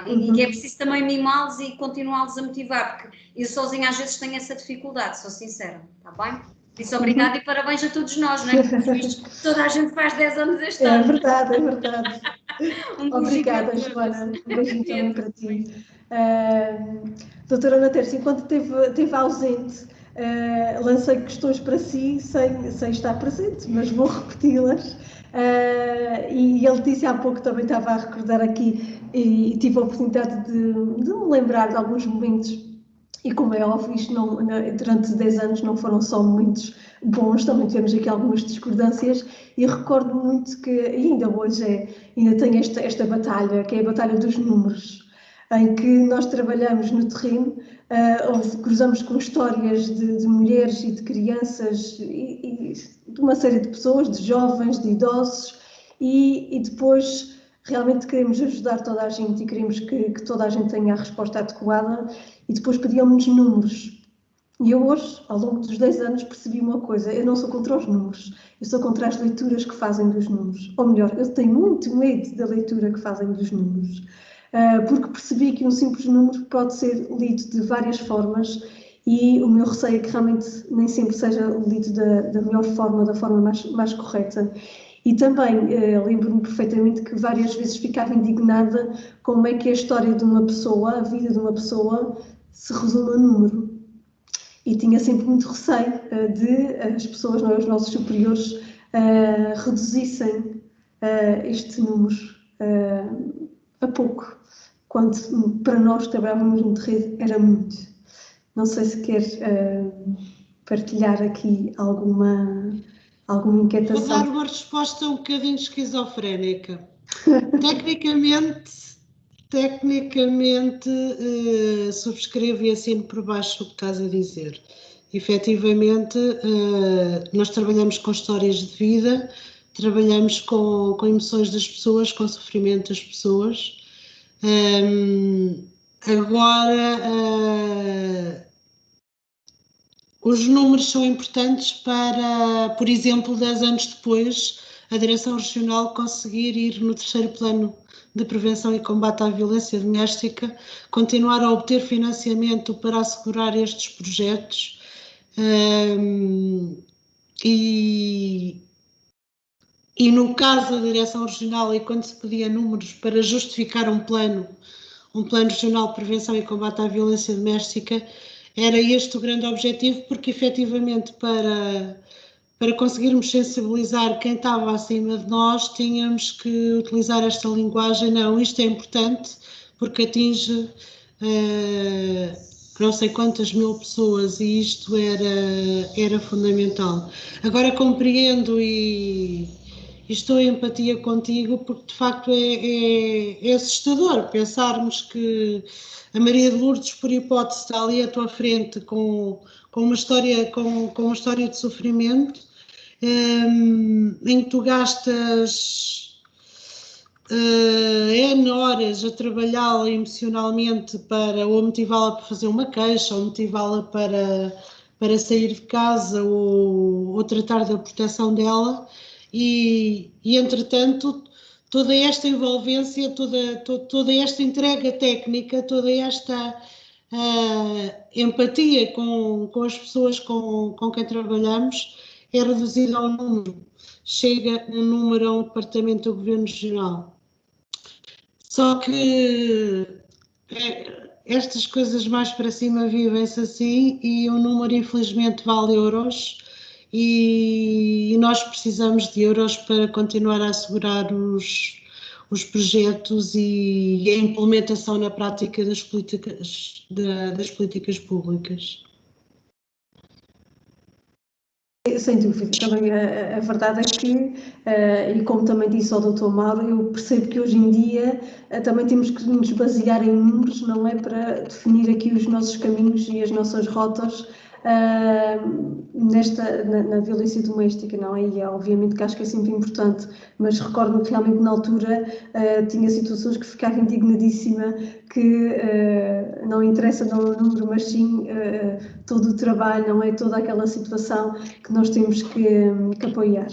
e que é preciso também mimá-los e continuá-los a motivar, porque eu sozinha às vezes tenho essa dificuldade, sou sincera, está bem? Por isso, obrigada e parabéns a todos nós, não é? Porque toda a gente faz 10 anos este ano. É verdade, é verdade. Obrigada, Joana. Um beijinho também para ti. Doutora Ana Tércia, enquanto esteve ausente, lancei questões para si sem estar presente, mas vou repeti-las. E ele disse há pouco, também estava a recordar aqui, e tive a oportunidade de me lembrar de alguns momentos. E como é óbvio, isto durante 10 anos não foram só momentos bons, também tivemos aqui algumas discordâncias, e recordo muito que ainda hoje ainda tenho esta batalha, que é a batalha dos números, em que nós trabalhamos no terreno, onde cruzamos com histórias de mulheres e de crianças e de uma série de pessoas, de jovens, de idosos, e depois realmente queremos ajudar toda a gente e queremos que toda a gente tenha a resposta adequada, e depois pediam-nos números. E eu hoje, ao longo dos 10 anos, percebi uma coisa: eu não sou contra os números, eu sou contra as leituras que fazem dos números. Ou melhor, eu tenho muito medo da leitura que fazem dos números, porque percebi que um simples número pode ser lido de várias formas, e o meu receio é que realmente nem sempre seja lido da melhor forma, da forma mais correta. E também lembro-me perfeitamente que várias vezes ficava indignada como é que a história de uma pessoa, a vida de uma pessoa, se resume a número. E tinha sempre muito receio de as pessoas, os nossos superiores, reduzissem este número a pouco, quando para nós que trabalhávamos no terreno era muito. Não sei se quer partilhar aqui alguma inquietação. Vou dar uma resposta um bocadinho esquizofrénica. Tecnicamente, subscrevo e assino por baixo o que estás a dizer. Efetivamente, nós trabalhamos com histórias de vida, trabalhamos com emoções das pessoas, com o sofrimento das pessoas. Agora, os números são importantes para, por exemplo, 10 anos depois, a Direção Regional conseguir ir no terceiro plano de prevenção e combate à violência doméstica, continuar a obter financiamento para assegurar estes projetos e no caso da Direção Regional, e quando se pedia números para justificar um plano regional de prevenção e combate à violência doméstica, era este o grande objetivo, porque efetivamente para conseguirmos sensibilizar quem estava acima de nós, tínhamos que utilizar esta linguagem. Não, isto é importante porque atinge não sei quantas mil pessoas e isto era fundamental. Agora compreendo e estou em empatia contigo, porque de facto é assustador pensarmos que a Maria de Lourdes, por hipótese, está ali à tua frente com uma história de sofrimento, em que tu gastas N horas a trabalhá-la emocionalmente ou motivá-la para fazer uma queixa, ou motivá-la para sair de casa, ou tratar da proteção dela, e entretanto toda esta envolvência, toda esta entrega técnica, toda esta empatia com as pessoas com quem trabalhamos é reduzida ao número. Chega um número a um departamento do Governo Regional. Só que estas coisas mais para cima vivem-se assim e o número infelizmente vale euros e nós precisamos de euros para continuar a assegurar os projetos e a implementação na prática das políticas públicas. Sem dúvida, também a verdade é que, e como também disse o Dr. Mauro, eu percebo que hoje em dia também temos que nos basear em números, não é, para definir aqui os nossos caminhos e as nossas rotas na violência doméstica, não é? E obviamente que acho que é sempre importante, mas recordo-me que realmente na altura tinha situações que ficava indignadíssima, que não interessa não o número, mas sim todo o trabalho, não é? Toda aquela situação que nós temos que apoiar.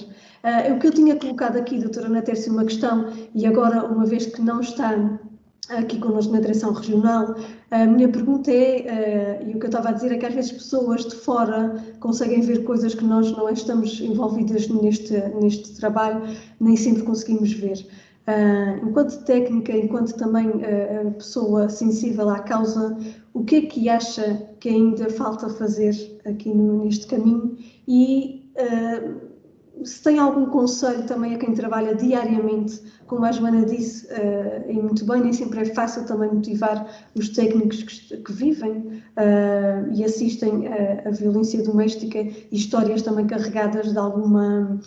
O que eu tinha colocado aqui, doutora Ana Tércia, uma questão, e agora, uma vez que não está aqui connosco na Direção Regional, a minha pergunta e o que eu estava a dizer é que às vezes pessoas de fora conseguem ver coisas que nós não estamos envolvidas neste trabalho, nem sempre conseguimos ver. Enquanto técnica, enquanto também pessoa sensível à causa, o que é que acha que ainda falta fazer aqui neste caminho e se tem algum conselho também a quem trabalha diariamente, como a Joana disse, e muito bem, nem sempre é fácil também motivar os técnicos que vivem e assistem à violência doméstica e histórias também carregadas de alguma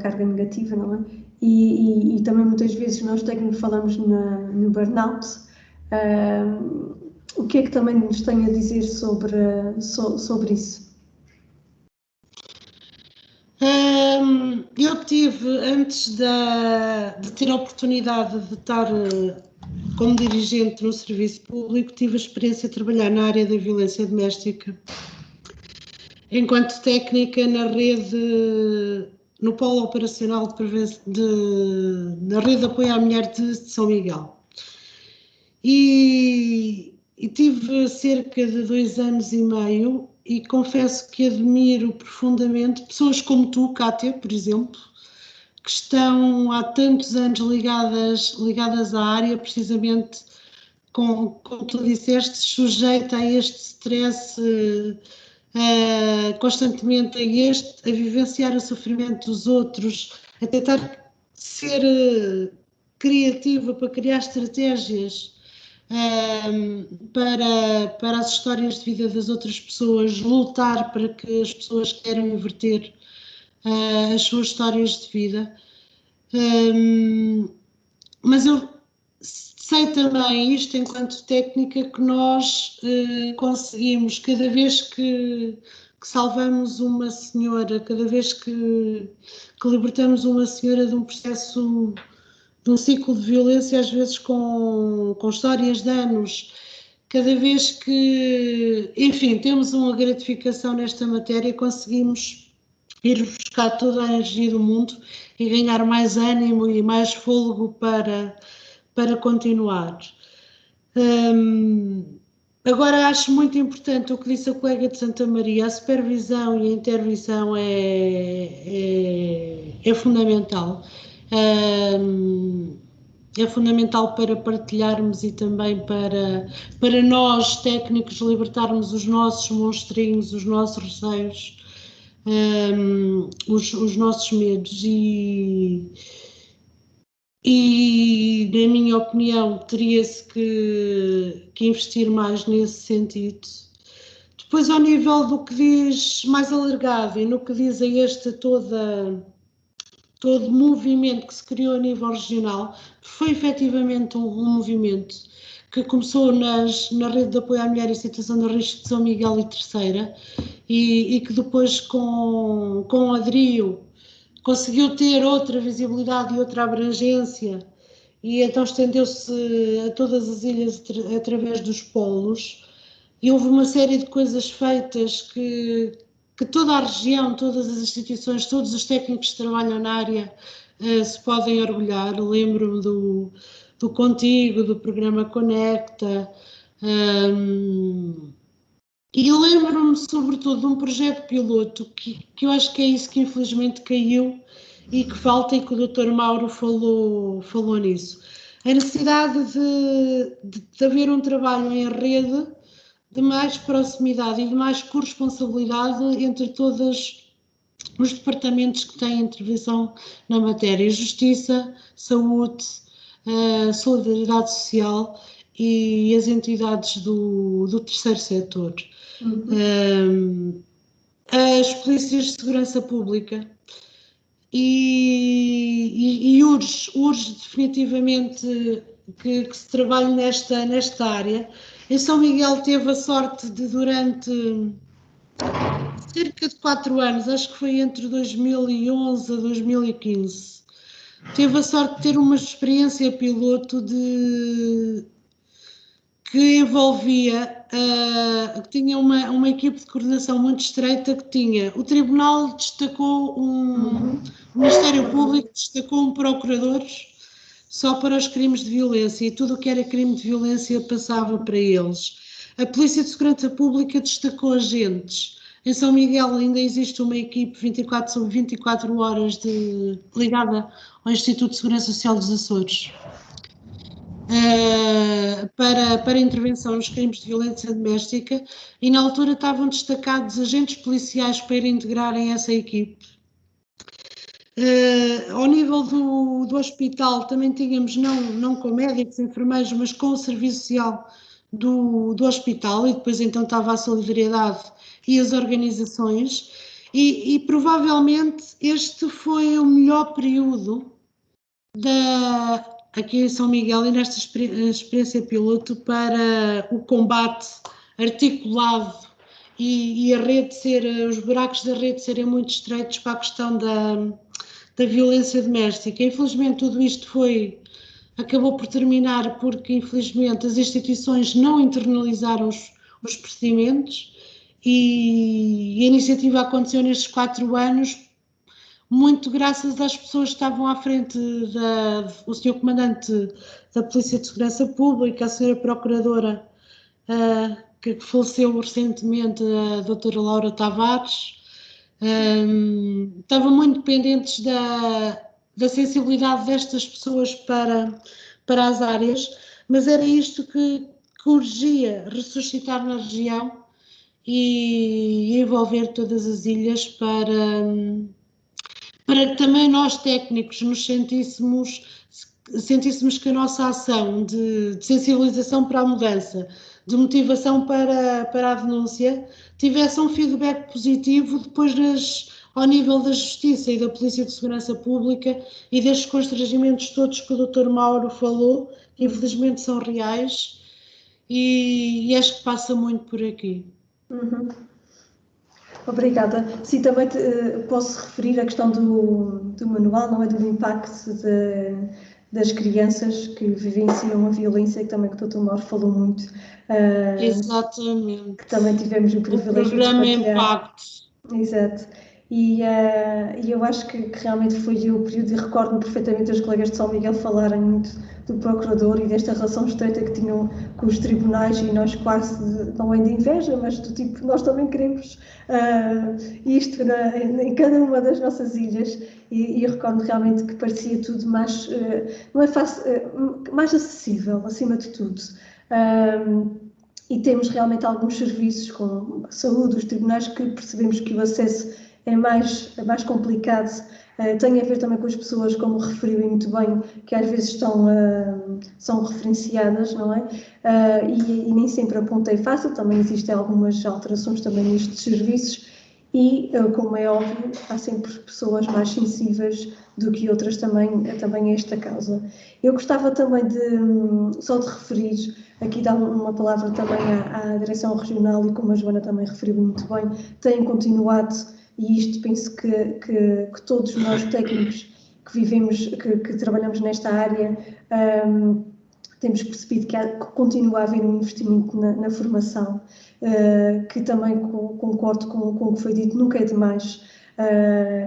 carga negativa, não é? E também muitas vezes nós técnicos falamos no burnout. O que é que também nos tem a dizer sobre isso? Eu tive, antes de ter a oportunidade de estar como dirigente no serviço público, tive a experiência de trabalhar na área da violência doméstica, enquanto técnica na rede, no polo operacional na rede de apoio à mulher de São Miguel. E tive cerca de 2 anos e meio e confesso que admiro profundamente pessoas como tu, Cátia, por exemplo, que estão há tantos anos ligadas à área, precisamente, como tu disseste, sujeita a este stress constantemente, a vivenciar o sofrimento dos outros, a tentar ser criativa para criar estratégias para as histórias de vida das outras pessoas, lutar para que as pessoas queiram inverter as suas histórias de vida. Mas eu sei também isto, enquanto técnica, que nós conseguimos, cada vez que que salvamos uma senhora, cada vez que libertamos uma senhora de um processo, de um ciclo de violência, às vezes com histórias de anos, cada vez que, enfim, temos uma gratificação nesta matéria, conseguimos ir buscar toda a energia do mundo e ganhar mais ânimo e mais fôlego para continuar. Agora, acho muito importante o que disse a colega de Santa Maria, a supervisão e a intervisão é fundamental. É fundamental para partilharmos e também para nós, técnicos, libertarmos os nossos monstrinhos, os nossos receios, os nossos medos e, na minha opinião, teria-se que investir mais nesse sentido. Depois, ao nível do que diz mais alargado e no que diz a todo movimento que se criou a nível regional, foi efetivamente um movimento que começou na rede de apoio à mulher em situação de risco de São Miguel e Terceira e que depois com o Adrio conseguiu ter outra visibilidade e outra abrangência e então estendeu-se a todas as ilhas através dos polos e houve uma série de coisas feitas que toda a região, todas as instituições, todos os técnicos que trabalham na área se podem orgulhar. Lembro-me do Contigo, do programa Conecta, e lembro-me sobretudo de um projeto piloto que eu acho que é isso que infelizmente caiu e que falta e que o Dr. Mauro falou nisso. A necessidade de haver um trabalho em rede de mais proximidade e de mais corresponsabilidade entre todos os departamentos que têm intervenção na matéria, Justiça, Saúde, Solidariedade Social e as entidades do terceiro setor. As polícias de segurança pública e urge definitivamente que se trabalhe nesta área. Em São Miguel teve a sorte de, durante cerca de 4 anos, acho que foi entre 2011 a 2015, teve a sorte de ter uma experiência piloto que envolvia, que tinha uma equipe de coordenação muito estreita, que tinha o Tribunal destacou o Ministério Público destacou um procurador só para os crimes de violência e tudo o que era crime de violência passava para eles. A Polícia de Segurança Pública destacou agentes. Em São Miguel ainda existe uma equipe 24 sobre 24 horas ligada ao Instituto de Segurança Social dos Açores para intervenção nos crimes de violência doméstica e na altura estavam destacados agentes policiais para integrarem essa equipe. Ao nível do hospital também tínhamos, não com médicos, enfermeiros, mas com o serviço social do hospital e depois então estava a Solidariedade e as organizações e provavelmente este foi o melhor período aqui em São Miguel e nesta experiência piloto para o combate articulado e a rede os buracos da rede serem muito estreitos para a questão da violência doméstica. Infelizmente tudo isto acabou por terminar porque infelizmente as instituições não internalizaram os procedimentos e a iniciativa aconteceu nestes 4 anos muito graças às pessoas que estavam à frente, o Sr. Comandante da Polícia de Segurança Pública, a Sra. Procuradora que faleceu recentemente, a Dra. Laura Tavares, estavam muito dependentes da sensibilidade destas pessoas para as áreas, mas era isto que urgia ressuscitar na região e envolver todas as ilhas para que também nós técnicos nos sentíssemos que a nossa ação de sensibilização para a mudança, de motivação para a denúncia, tivesse um feedback positivo depois ao nível da Justiça e da Polícia de Segurança Pública e destes constrangimentos todos que o Dr. Mauro falou, que infelizmente são reais e acho que passa muito por aqui. Obrigada. Sim, também posso referir a questão do manual, não é? Do impacto das crianças que vivenciam a violência, que também que o Dr. Mauro falou muito. Exatamente. Que também tivemos o privilégio o programa de partilhar. Impacto. Exato. E eu acho que realmente foi o período, e recordo-me perfeitamente os colegas de São Miguel falarem muito do procurador e desta relação estreita que tinham com os tribunais, e nós quase, não é de inveja, mas do tipo, nós também queremos isto em cada uma das nossas ilhas, e recordo realmente que parecia tudo mais, não é fácil, mais acessível, acima de tudo. E temos realmente alguns serviços, como a saúde, os tribunais, que percebemos que o acesso é mais complicado. Tem a ver também com as pessoas, como referiu e muito bem, que às vezes são referenciadas, não é? E nem sempre a ponta é fácil, também existem algumas alterações também nestes serviços e, como é óbvio, há sempre pessoas mais sensíveis do que outras também a esta causa. Eu gostava também só de referir, aqui dar uma palavra também à Direção Regional, e como a Joana também referiu muito bem, têm continuado, e isto penso que todos nós técnicos que vivemos, que trabalhamos nesta área, temos percebido que continua a haver um investimento na formação, que também concordo com o que foi dito, nunca é demais.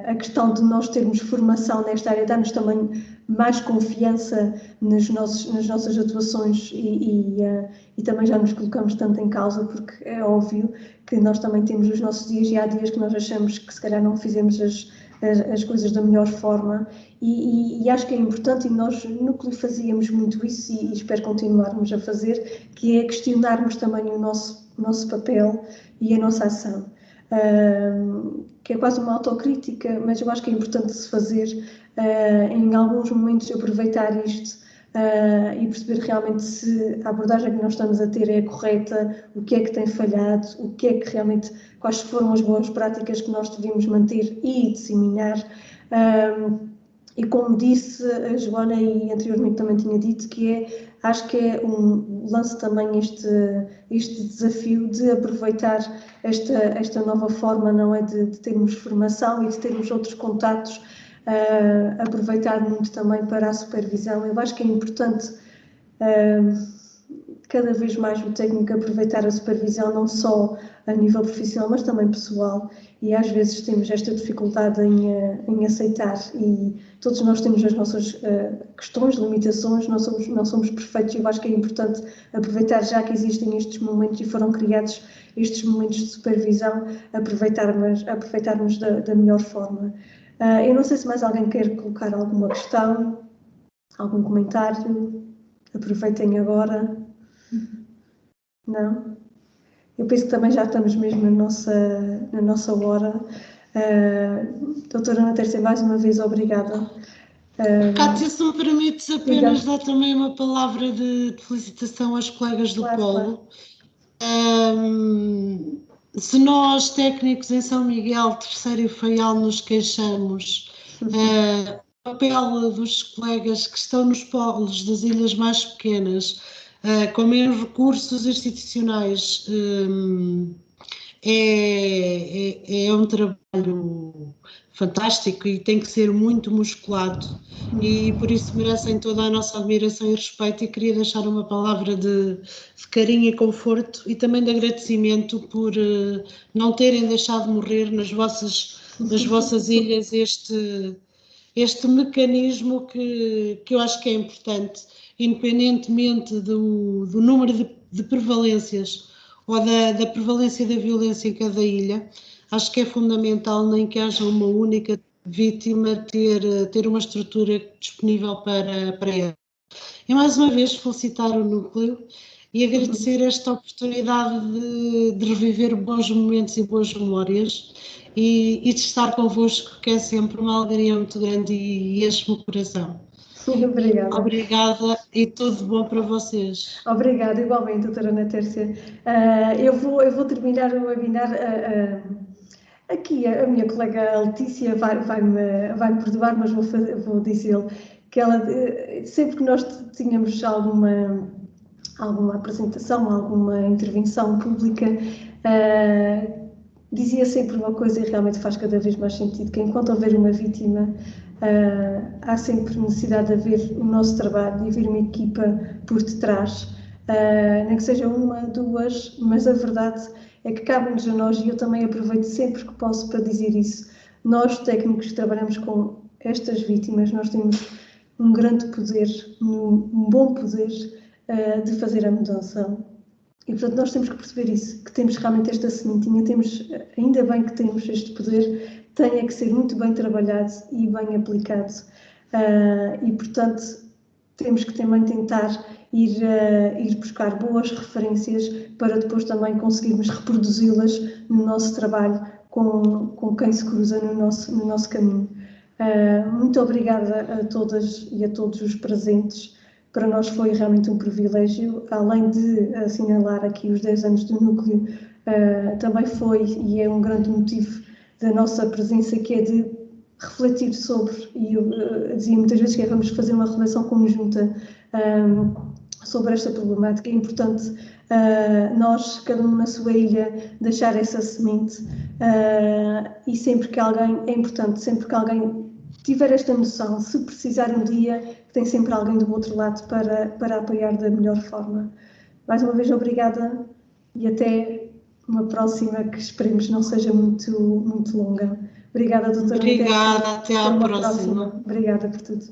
A questão de nós termos formação nesta área dá-nos também mais confiança nas nossas atuações e também já nos colocamos tanto em causa, porque é óbvio que nós também temos os nossos dias, e há dias que nós achamos que se calhar não fizemos as coisas da melhor forma, e acho que é importante, e nós no Núcleo fazíamos muito isso, e espero continuarmos a fazer, que é questionarmos também o nosso papel e a nossa ação. Que é quase uma autocrítica, mas eu acho que é importante se fazer, em alguns momentos aproveitar isto e perceber realmente se a abordagem que nós estamos a ter é a correta, o que é que tem falhado, o que é que realmente, quais foram as boas práticas que nós devemos manter e disseminar. E como disse a Joana, e anteriormente também tinha dito, acho que é um lance também este desafio de aproveitar esta nova forma, não é, de termos formação e de termos outros contatos, aproveitar muito também para a supervisão. Eu acho que é importante cada vez mais o técnico aproveitar a supervisão, não só a nível profissional, mas também pessoal, e às vezes temos esta dificuldade em aceitar, e todos nós temos as nossas questões, limitações, não somos perfeitos, e eu acho que é importante aproveitar, já que existem estes momentos e foram criados estes momentos de supervisão, aproveitarmos da melhor forma. Eu não sei se mais alguém quer colocar alguma questão, algum comentário. Aproveitem agora. Não? Eu penso que também já estamos mesmo na nossa hora. Doutora Ana Tércia, mais uma vez, obrigada. Cátia, se me permites apenas dar também uma palavra de felicitação aos colegas do Polo. Claro. Se nós, técnicos em São Miguel, Terceiro e Faial, nos queixamos, o papel dos colegas que estão nos polos das ilhas mais pequenas, com menos recursos institucionais, é um trabalho fantástico e tem que ser muito musculado, e por isso merecem toda a nossa admiração e respeito, e queria deixar uma palavra de carinho e conforto, e também de agradecimento por não terem deixado morrer nas vossas ilhas este mecanismo que eu acho que é importante, independentemente do número de prevalências ou da prevalência da violência em cada ilha. Acho que é fundamental, nem que haja uma única vítima, ter uma estrutura disponível para ela. E mais uma vez felicitar o Núcleo e agradecer esta oportunidade de reviver bons momentos e boas memórias, e de estar convosco, que é sempre uma alegria muito grande e enche-me o coração. Obrigada. Obrigada e tudo bom para vocês. Obrigada, igualmente, doutora Ana Tércia. Eu vou terminar o webinar. Aqui a minha colega Letícia vai-me perdoar, mas vou dizer que ela, sempre que nós tínhamos alguma apresentação, alguma intervenção pública, dizia sempre uma coisa e realmente faz cada vez mais sentido, que enquanto houver uma vítima, há sempre necessidade de haver o nosso trabalho e haver uma equipa por detrás, nem que seja uma, duas, mas a verdade é que cabe-nos a nós, e eu também aproveito sempre que posso para dizer isso. Nós, técnicos que trabalhamos com estas vítimas, nós temos um grande poder, um bom poder de fazer a mudança. E, portanto, nós temos que perceber isso, que temos realmente esta sementinha, ainda bem que temos este poder, tem que ser muito bem trabalhado e bem aplicado. E, portanto, temos que também tentar ir buscar boas referências para depois também conseguirmos reproduzi-las no nosso trabalho com quem se cruza no nosso caminho. Muito obrigada a todas e a todos os presentes. Para nós foi realmente um privilégio, além de assinalar aqui os 10 anos do Núcleo, também foi e é um grande motivo da nossa presença, que é de refletir sobre, e eu dizia muitas vezes que vamos fazer uma reflexão conjunta sobre esta problemática. É importante nós, cada um na sua ilha, deixar essa semente, e sempre que alguém, é importante, sempre que alguém tiver esta noção, se precisar um dia, tem sempre alguém do outro lado para apoiar da melhor forma. Mais uma vez, obrigada e até uma próxima que esperemos não seja muito longa. Obrigada, doutora. Obrigada, até à próxima. Obrigada por tudo.